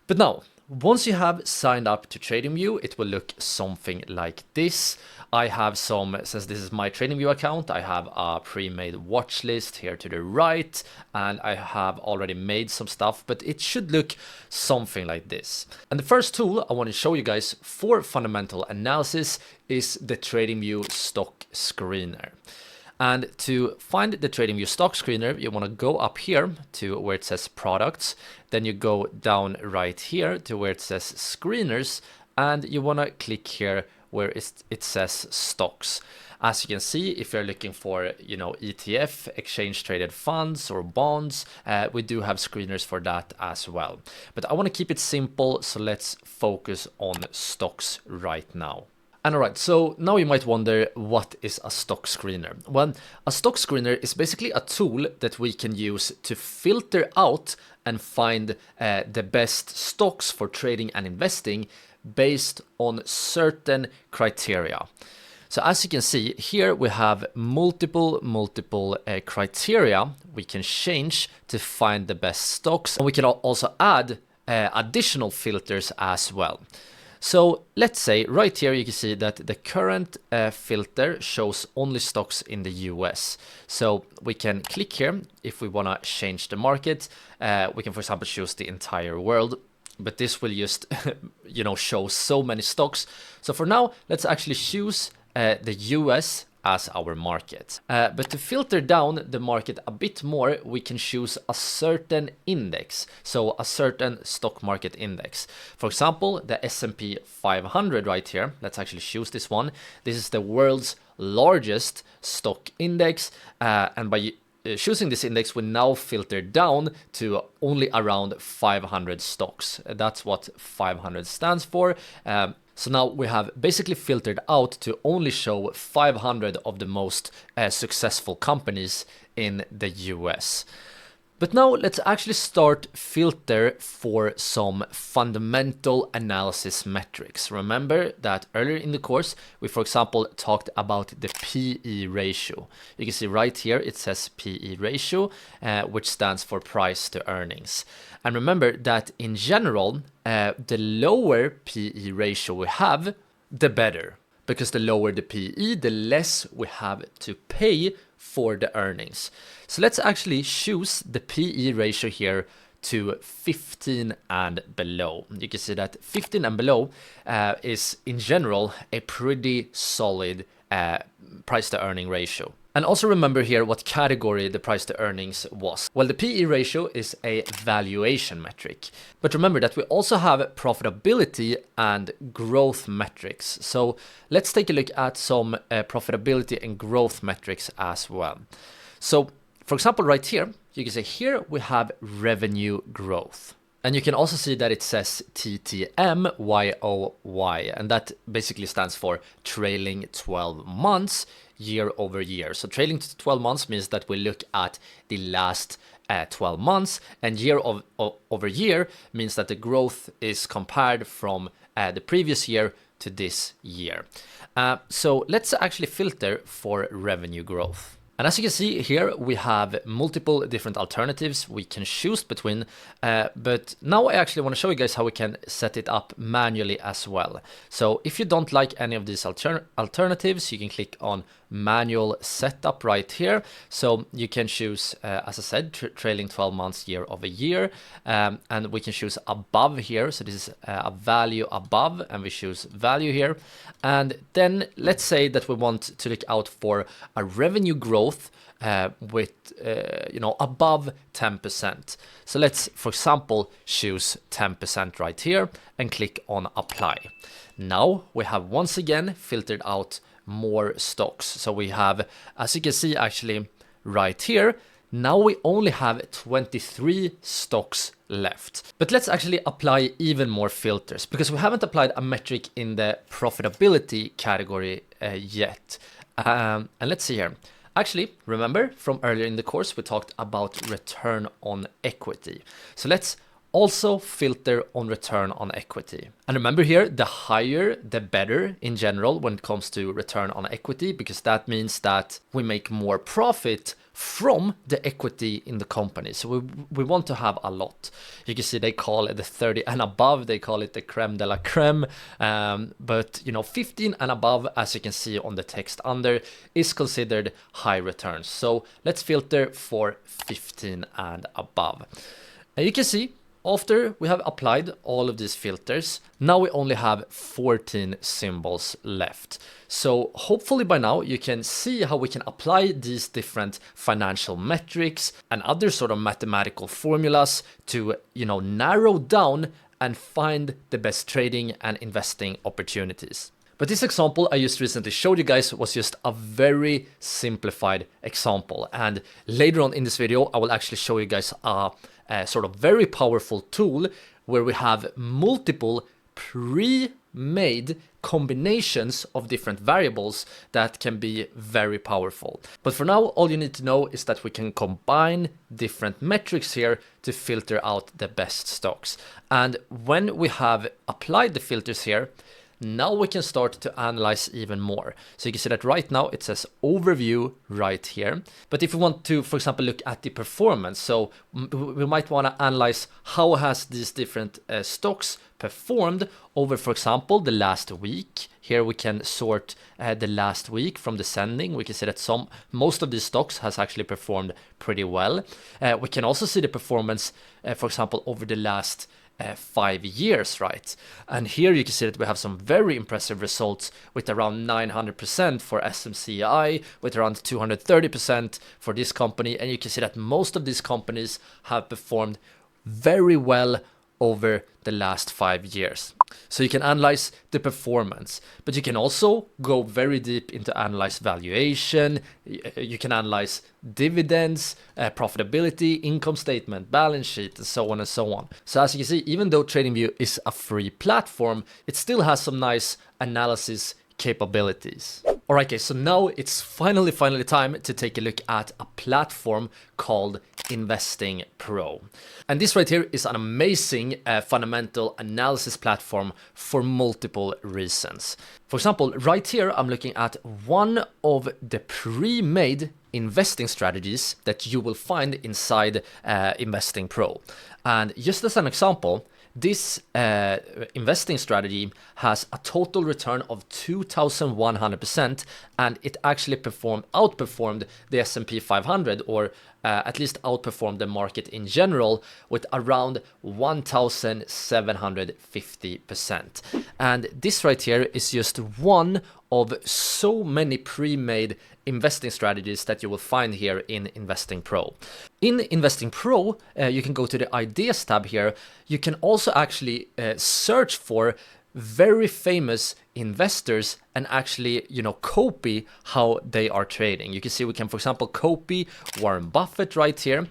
But now, once you have signed up to TradingView, it will look something like this. I have since this is my TradingView account, I have a pre-made watch list here to the right, and I have already made some stuff, but it should look something like this. And the first tool I want to show you guys for fundamental analysis is the TradingView stock screener. And to find the TradingView stock screener, you want to go up here to where it says products. Then you go down right here to where it says screeners, and you want to click here where it says stocks. As you can see, if you're looking for, ETF, exchange traded funds or bonds, we do have screeners for that as well. But I want to keep it simple, so let's focus on stocks right now. And alright, so now you might wonder, what is a stock screener? Well, a stock screener is basically a tool that we can use to filter out and find the best stocks for trading and investing based on certain criteria. So as you can see here, we have multiple criteria we can change to find the best stocks, and we can also add additional filters as well. So let's say right here you can see that the current filter shows only stocks in the US. So we can click here if we want to change the market. We can, for example, choose the entire world, but this will just show so many stocks. So for now, let's actually choose the US as our market. But to filter down the market a bit more, we can choose a certain index, so a certain stock market index. For example, the S&P 500 right here, let's actually choose this one. This is the world's largest stock index, and by choosing this index, we now filter down to only around 500 stocks. That's what 500 stands for. So now we have basically filtered out to only show 500 of the most successful companies in the US. But now let's actually start filter for some fundamental analysis metrics. Remember that earlier in the course, we, for example, talked about the PE ratio. You can see right here, it says PE ratio, which stands for price to earnings. And remember that in general, the lower PE ratio we have, the better. Because the lower the PE, the less we have to pay for the earnings. So let's actually choose the PE ratio here to 15 and below. You can see that 15 and below is in general a pretty solid price to earning ratio. And also remember here what category the price to earnings was. Well, the PE ratio is a valuation metric. But remember that we also have profitability and growth metrics. So let's take a look at some profitability and growth metrics as well. So for example, right here, you can see here we have revenue growth. And you can also see that it says TTMYOY, and that basically stands for trailing 12 months year over year. So trailing 12 months means that we look at the last 12 months, and year over year means that the growth is compared from the previous year to this year. So let's actually filter for revenue growth. And as you can see here, we have multiple different alternatives we can choose between, but now I actually want to show you guys how we can set it up manually as well. So if you don't like any of these alternatives, you can click on manual setup right here. So you can choose, as I said, trailing 12 months year over year, and we can choose above here. So this is a value above, and we choose value here. And then let's say that we want to look out for a revenue growth with above 10%. So let's, for example, choose 10% right here and click on apply. Now we have once again filtered out more stocks. So we have, as you can see actually right here, now we only have 23 stocks left. But let's actually apply even more filters, because we haven't applied a metric in the profitability category yet. And let's see here. Actually, remember from earlier in the course, we talked about return on equity. So let's also filter on return on equity. And remember here, the higher, the better in general when it comes to return on equity, because that means that we make more profit from the equity in the company. So we want to have a lot. You can see they call it the 30 and above, they call it the creme de la creme. But 15 and above, as you can see on the text under, is considered high returns. So let's filter for 15 and above. And you can see after we have applied all of these filters, now we only have 14 symbols left. So hopefully by now you can see how we can apply these different financial metrics and other sort of mathematical formulas to, narrow down and find the best trading and investing opportunities. But this example I just recently showed you guys was just a very simplified example. And later on in this video, I will actually show you guys a sort of very powerful tool where we have multiple pre-made combinations of different variables that can be very powerful. But for now, all you need to know is that we can combine different metrics here to filter out the best stocks. And when we have applied the filters here, now we can start to analyze even more. So you can see that right now it says overview right here. But if we want to, for example, look at the performance, so we might want to analyze how has these different stocks performed over, for example, the last week. Here we can sort the last week from descending. We can see that most of these stocks has actually performed pretty well. We can also see the performance, for example, over the last 5 years, right? And here you can see that we have some very impressive results with around 900% for SMCI, with around 230% for this company. And you can see that most of these companies have performed very well over the last 5 years. So you can analyze the performance, but you can also go very deep into analyze valuation. You can analyze dividends, profitability, income statement, balance sheet, and so on and so on. So as you can see, even though TradingView is a free platform, it still has some nice analysis capabilities. Alright guys, so now it's finally time to take a look at a platform called Investing Pro. And this right here is an amazing fundamental analysis platform for multiple reasons. For example, right here I'm looking at one of the pre-made investing strategies that you will find inside Investing Pro. And just as an example, this investing strategy has a total return of 2,100%, and it actually outperformed the S&P 500, or at least outperformed the market in general with around 1,750%. And this right here is just one of so many pre-made investing strategies that you will find here in Investing Pro. In Investing Pro, you can go to the Ideas tab here. You can also actually search for very famous investors and actually, copy how they are trading. You can see we can, for example, copy Warren Buffett right here.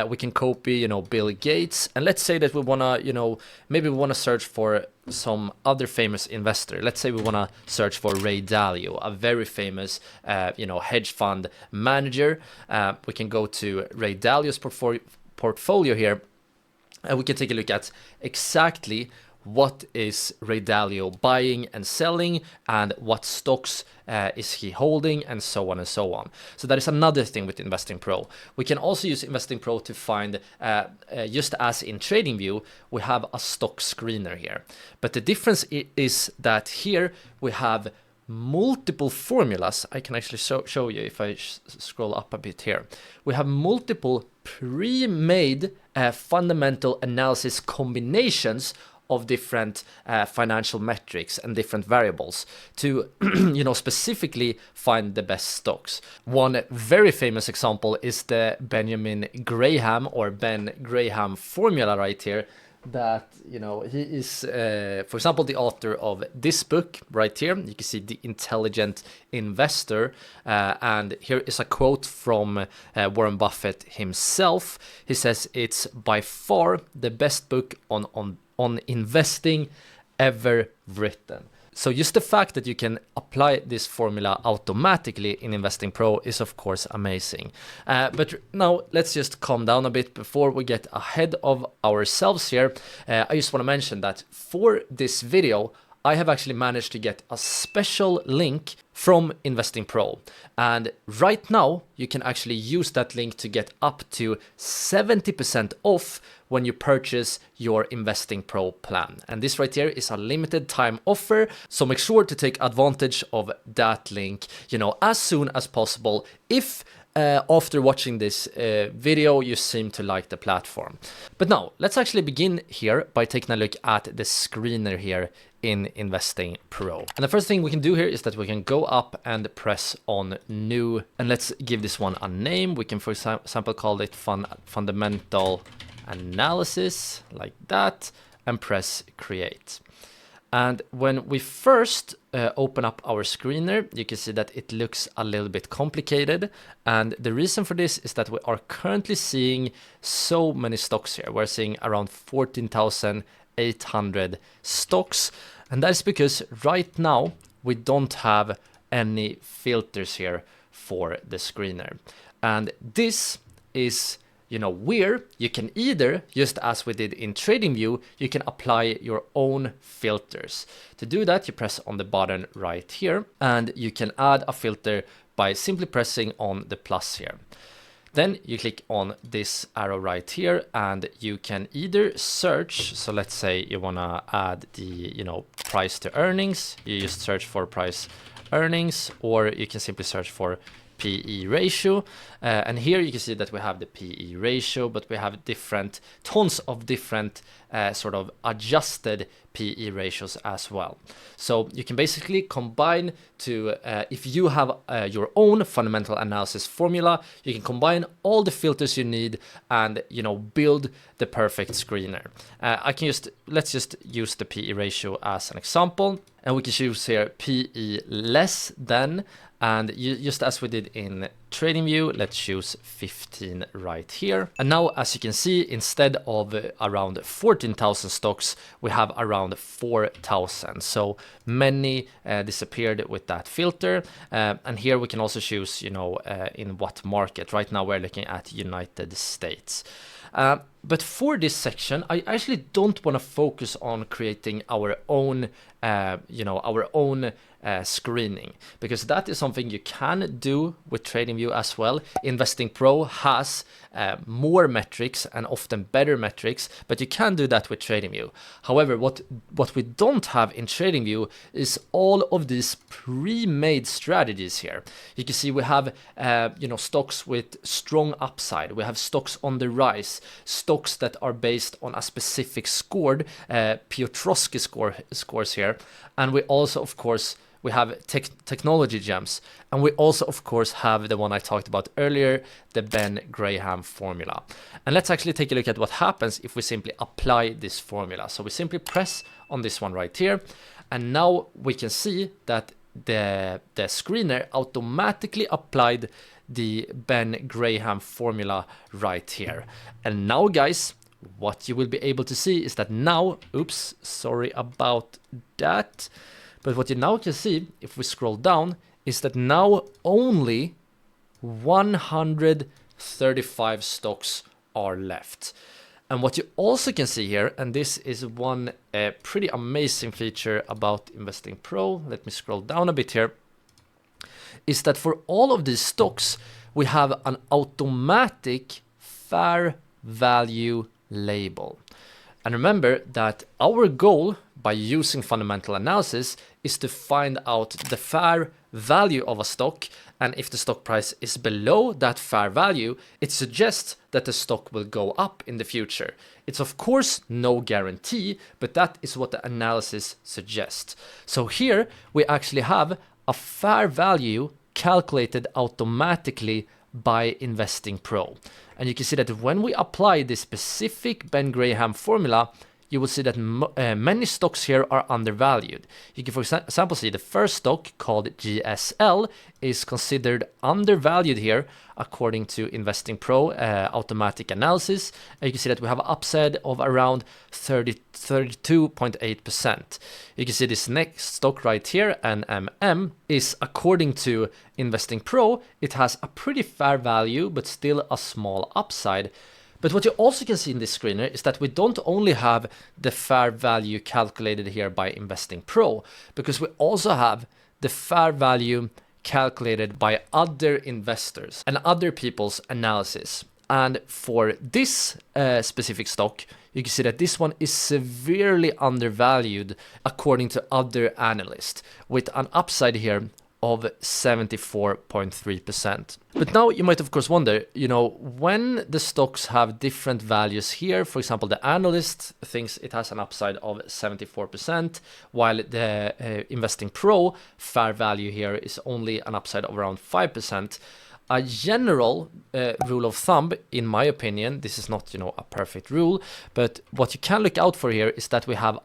We can copy, Bill Gates. And let's say that we want to, maybe we want to search for some other famous investor. Let's say we want to search for Ray Dalio, a very famous, hedge fund manager. We can go to Ray Dalio's portfolio here, and we can take a look at exactly what is Ray Dalio buying and selling, and what stocks is he holding, and so on and so on. So that is another thing with Investing Pro. We can also use Investing Pro to find, just as in TradingView, we have a stock screener here. But the difference is that here we have multiple formulas. I can actually show you if I scroll up a bit here. We have multiple pre-made fundamental analysis combinations of different financial metrics and different variables to specifically find the best stocks. One very famous example is the Benjamin Graham or Ben Graham formula right here, that he is for example the author of this book right here. You can see The Intelligent Investor, and here is a quote from Warren Buffett himself. He says it's by far the best book on investing ever written. So just the fact that you can apply this formula automatically in Investing Pro is of course amazing. But now let's just calm down a bit before we get ahead of ourselves here. I just want to mention that for this video, I have actually managed to get a special link from Investing Pro. And right now, you can actually use that link to get up to 70% off when you purchase your Investing Pro plan. And this right here is a limited time offer. So make sure to take advantage of that link, as soon as possible. If after watching this video, you seem to like the platform. But now, let's actually begin here by taking a look at the screener here in Investing Pro. And the first thing we can do here is that we can go up and press on new, and let's give this one a name. We can, for example, call it fundamental analysis, like that, and press create. And when we first open up our screener, you can see that it looks a little bit complicated. And the reason for this is that we are currently seeing so many stocks here. We're seeing around 14,800 stocks. And that's because right now we don't have any filters here for the screener. And this is, you know, where you can either, just as we did in TradingView, you can apply your own filters. To do that, you press on the button right here, and you can add a filter by simply pressing on the plus here. Then you click on this arrow right here, and you can either search. So let's say you want to add the, you know, price to earnings. You just search for price earnings, or you can simply search for PE ratio, and here you can see that we have the PE ratio, but we have tons of different sort of adjusted PE ratios as well. So you can basically combine to, if you have your own fundamental analysis formula, you can combine all the filters you need and, you know, build the perfect screener. Let's just use the PE ratio as an example, and we can choose here PE less than. And just as we did in TradingView, let's choose 15 right here. And now, as you can see, instead of around 14,000 stocks, we have around 4,000. So many disappeared with that filter. And here we can also choose, you know, in what market. Right now we're looking at United States. But for this section, I actually don't want to focus on creating our own, screening, because that is something you can do with TradingView as well. Investing Pro has more metrics and often better metrics, but you can do that with TradingView. However, what we don't have in TradingView is all of these pre-made strategies here. You can see we have stocks with strong upside. We have stocks on the rise, stocks that are based on a specific scored Piotrowski scores here, and we also, of course, we have technology gems, and we also, of course, have the one I talked about earlier, the Ben Graham formula. And let's actually take a look at what happens if we simply apply this formula. So we simply press on this one right here, and now we can see that the screener automatically applied the Ben Graham formula right here. And now, guys, what you will be able to see is that now, oops, sorry about that. But what you now can see, if we scroll down, is that now only 135 stocks are left. And what you also can see here, and this is one pretty amazing feature about Investing Pro, let me scroll down a bit here, is that for all of these stocks, we have an automatic fair value label. And remember that our goal by using fundamental analysis is to find out the fair value of a stock, and if the stock price is below that fair value, it suggests that the stock will go up in the future. It's of course no guarantee, but that is what the analysis suggests. So here we actually have a fair value calculated automatically by Investing Pro. And you can see that when we apply this specific Ben Graham formula, you will see that many stocks here are undervalued. You can, for example, see the first stock called GSL is considered undervalued here according to Investing Pro automatic analysis. And you can see that we have an upside of around 32.8%. You can see this next stock right here, NMM, is according to Investing Pro, it has a pretty fair value, but still a small upside. But what you also can see in this screener is that we don't only have the fair value calculated here by Investing Pro, because we also have the fair value calculated by other investors and other people's analysis. And for this specific stock, you can see that this one is severely undervalued according to other analysts, with an upside here of 74.3%. But now you might of course wonder, you know, when the stocks have different values here, for example, the analyst thinks it has an upside of 74%, while the Investing Pro fair value here is only an upside of around 5%. A general rule of thumb, in my opinion, this is not, you know, a perfect rule, but what you can look out for here is that we have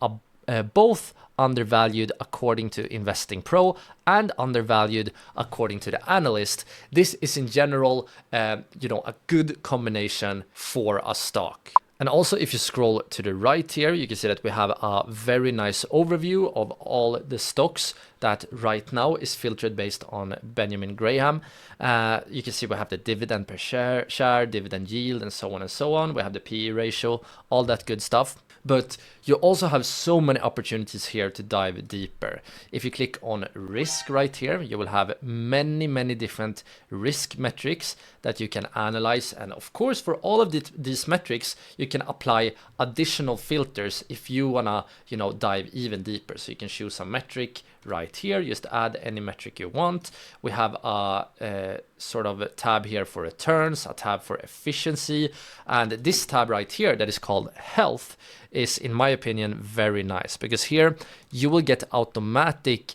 both undervalued according to Investing Pro and undervalued according to the analyst. This is in general, you know, a good combination for a stock. And also, if you scroll to the right here, you can see that we have a very nice overview of all the stocks that right now is filtered based on Benjamin Graham. You can see we have the dividend per share, dividend yield, and so on and so on. We have the PE ratio, all that good stuff. But you also have so many opportunities here to dive deeper. If you click on risk right here, you will have many different risk metrics that you can analyze. And of course, for all of these metrics, you can apply additional filters if you wanna, you know, dive even deeper. So you can choose a metric right here, just add any metric you want. We have a sort of a tab here for returns, a tab for efficiency, and this tab right here that is called health is, in my opinion, very nice, because here you will get automatic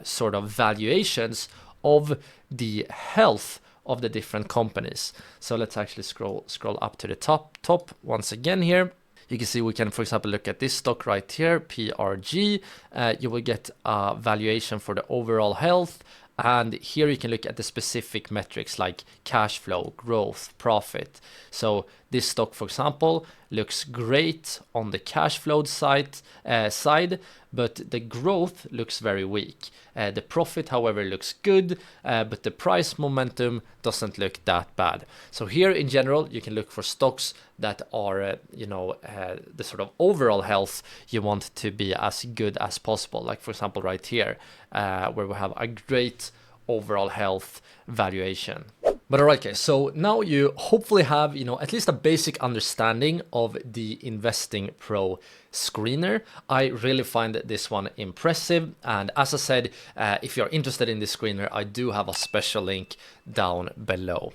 sort of valuations of the health of the different companies. So let's actually scroll up to the top once again here. You can see we can, for example, look at this stock right here, PRG. You will get a valuation for the overall health. And here you can look at the specific metrics like cash flow, growth, profit. So this stock, for example, looks great on the cash flow side, but the growth looks very weak. The profit, however, looks good, but the price momentum doesn't look that bad. So here in general, you can look for stocks that are, the sort of overall health you want to be as good as possible. Like, for example, right here, where we have a great overall health valuation. But alright guys, so now you hopefully have, at least a basic understanding of the Investing Pro screener. I really find this one impressive, and as I said, if you're interested in this screener, I do have a special link down below.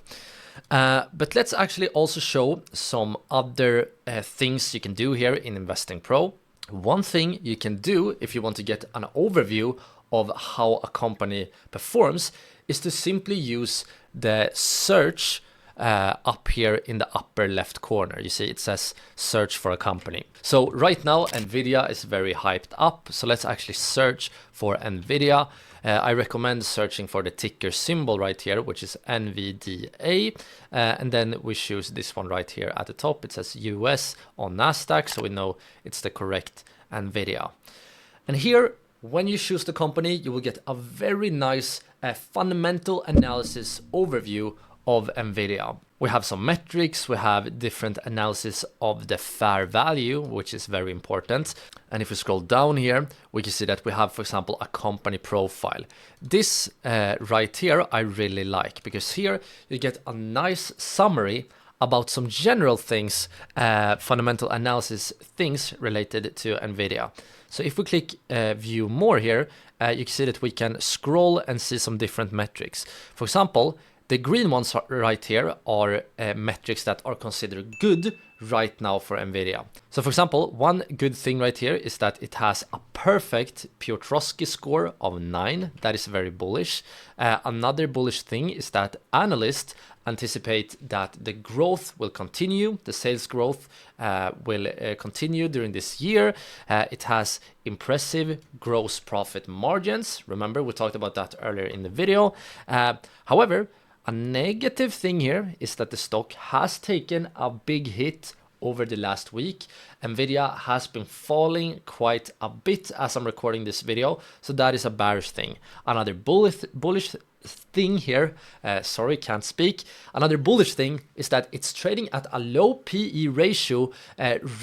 But let's actually also show some other things you can do here in Investing Pro. One thing you can do if you want to get an overview of how a company performs is to simply use the search up here in the upper left corner. You see it says search for a company. So right now NVIDIA is very hyped up, so let's actually search for NVIDIA. I recommend searching for the ticker symbol right here, which is NVDA, and then we choose this one right here at the top. It says US on NASDAQ, so we know it's the correct NVIDIA. And here, when you choose the company, you will get a very nice fundamental analysis overview of NVIDIA. We have some metrics, we have different analysis of the fair value, which is very important. And if we scroll down here, we can see that we have, for example, a company profile. This right here, I really like, because here you get a nice summary about some general things, fundamental analysis things related to NVIDIA. So if we click view more here, you can see that we can scroll and see some different metrics. For example, the green ones right here are metrics that are considered good right now for NVIDIA. So for example, one good thing right here is that it has a perfect Piotrowski score of 9. That is very bullish. Another bullish thing is that analysts anticipate that the growth will continue, the sales growth will continue during this year. It has impressive gross profit margins. Remember, we talked about that earlier in the video. However, a negative thing here is that the stock has taken a big hit over the last week. NVIDIA has been falling quite a bit as I'm recording this video, so that is a bearish thing. Another bullish thing here, sorry, can't speak. Another bullish thing is that it's trading at a low PE ratio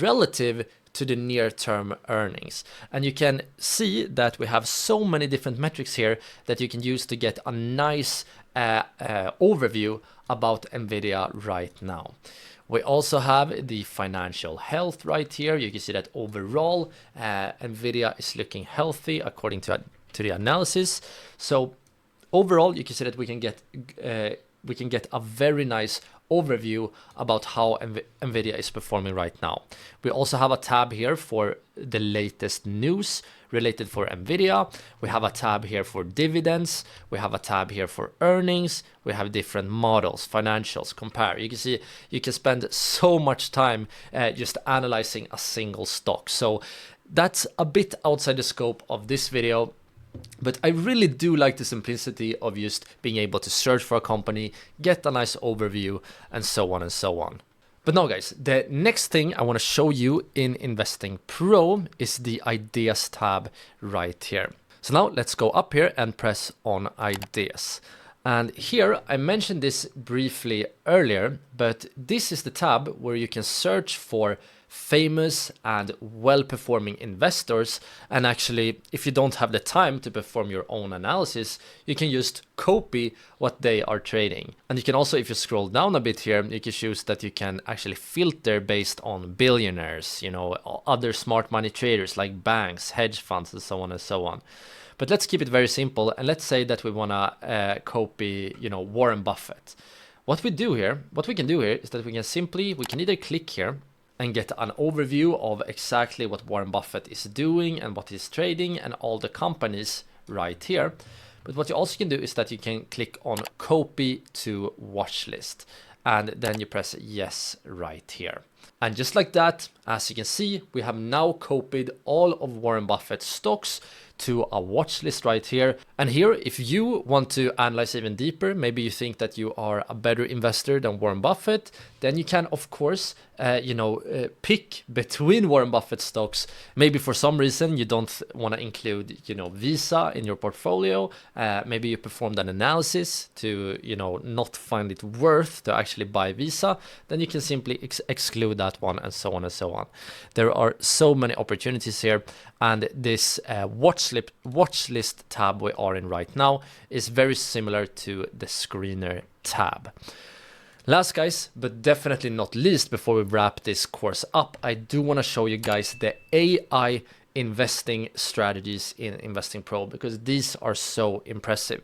relative to the near-term earnings. And you can see that we have so many different metrics here that you can use to get a nice overview about NVIDIA right now. We also have the financial health right here. You can see that overall NVIDIA is looking healthy according to the analysis. So overall, you can see that we can get a very nice overview about how NVIDIA is performing right now. We also have a tab here for the latest news related for NVIDIA. We have a tab here for dividends. We have a tab here for earnings. We have different models, financials, compare. You can see you can spend so much time just analyzing a single stock. So that's a bit outside the scope of this video. But I really do like the simplicity of just being able to search for a company, get a nice overview, and so on and so on. But now guys, the next thing I want to show you in Investing Pro is the Ideas tab right here. So now let's go up here and press on Ideas. And here, I mentioned this briefly earlier, but this is the tab where you can search for famous and well-performing investors. And actually, if you don't have the time to perform your own analysis, you can just copy what they are trading. And you can also, if you scroll down a bit here, you can choose that you can actually filter based on billionaires, you know, other smart money traders like banks, hedge funds, and so on and so on. But let's keep it very simple, and let's say that we want to copy, you know, Warren Buffett. What we can do here is that we can either click here and get an overview of exactly what Warren Buffett is doing and what he's trading and all the companies right here. But what you also can do is that you can click on copy to watch list, and then you press yes right here. And just like that, as you can see, we have now copied all of Warren Buffett's stocks to a watch list right here. And here, if you want to analyze even deeper, maybe you think that you are a better investor than Warren Buffett, then you can, of course, pick between Warren Buffett stocks. Maybe for some reason you don't want to include, Visa in your portfolio. Maybe you performed an analysis to, not find it worth to actually buy Visa. Then you can simply exclude that one, and so on and so on. There are so many opportunities here, and this watch list tab we are in right now is very similar to the screener tab. Last guys, but definitely not least, before we wrap this course up, I do want to show you guys the AI investing strategies in Investing Pro, because these are so impressive.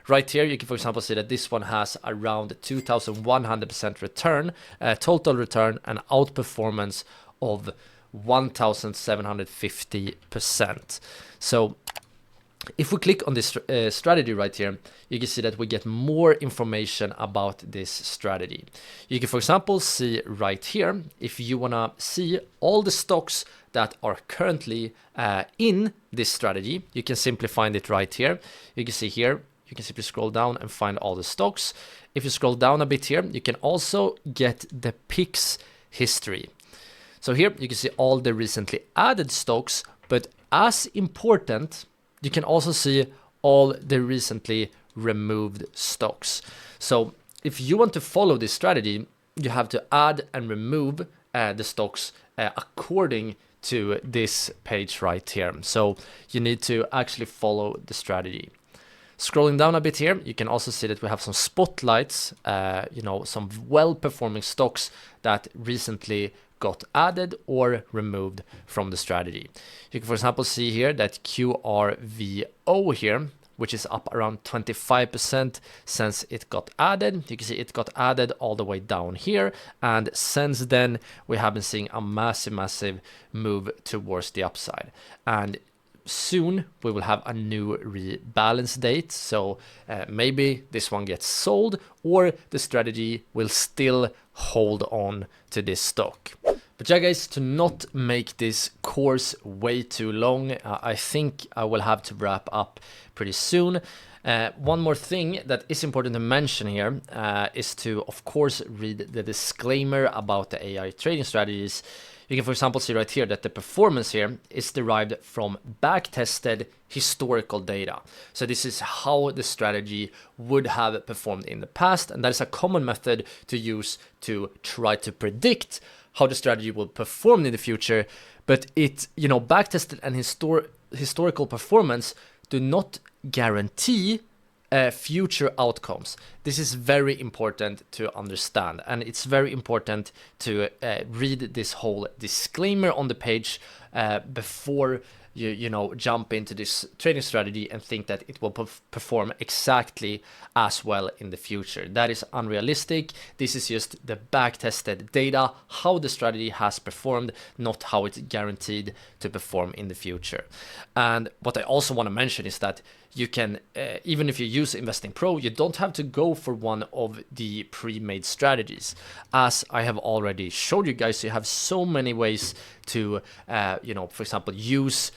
Right here, you can, for example, see that this one has around 2,100% return, total return, and outperformance of 1,750%. So if we click on this strategy right here, you can see that we get more information about this strategy. You can, for example, see right here, if you want to see all the stocks that are currently in this strategy, you can simply find it right here. You can see here, you can simply scroll down and find all the stocks. If you scroll down a bit here, you can also get the picks history. So here you can see all the recently added stocks, but as important, you can also see all the recently removed stocks. So if you want to follow this strategy, you have to add and remove the stocks according to this page right here. So you need to actually follow the strategy. Scrolling down a bit here, you can also see that we have some spotlights, some well-performing stocks that recently got added or removed from the strategy. You can, for example, see here that QRVO here, which is up around 25% since it got added. You can see it got added all the way down here, and since then we have been seeing a massive move towards the upside. And soon we will have a new rebalance date, so maybe this one gets sold, or the strategy will still hold on to this stock. But yeah guys, to not make this course way too long, I think I will have to wrap up pretty soon. One more thing that is important to mention here is to, of course, read the disclaimer about the AI trading strategies. You can, for example, see right here that the performance here is derived from backtested historical data. So this is how the strategy would have performed in the past, and that is a common method to use to try to predict how the strategy will perform in the future. But it, backtested and historical performance do not guarantee future outcomes. This is very important to understand, and it's very important to read this whole disclaimer on the page before you know, jump into this trading strategy and think that it will perform exactly as well in the future. That is unrealistic. This is just the back-tested data, how the strategy has performed, not how it's guaranteed to perform in the future. And what I also want to mention is that you can, even if you use Investing Pro, you don't have to go for one of the pre-made strategies. As I have already showed you guys, you have so many ways to, you know, for example, use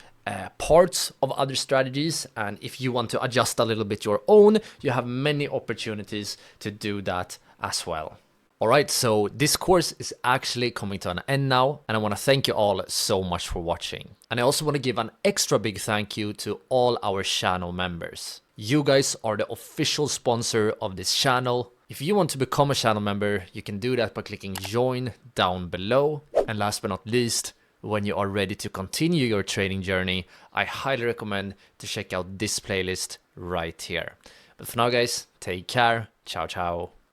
parts of other strategies. And if you want to adjust a little bit your own, you have many opportunities to do that as well. Alright, so this course is actually coming to an end now, and I want to thank you all so much for watching. And I also want to give an extra big thank you to all our channel members. You guys are the official sponsor of this channel. If you want to become a channel member, you can do that by clicking join down below. And last but not least, when you are ready to continue your trading journey, I highly recommend to check out this playlist right here. But for now guys, take care, ciao ciao.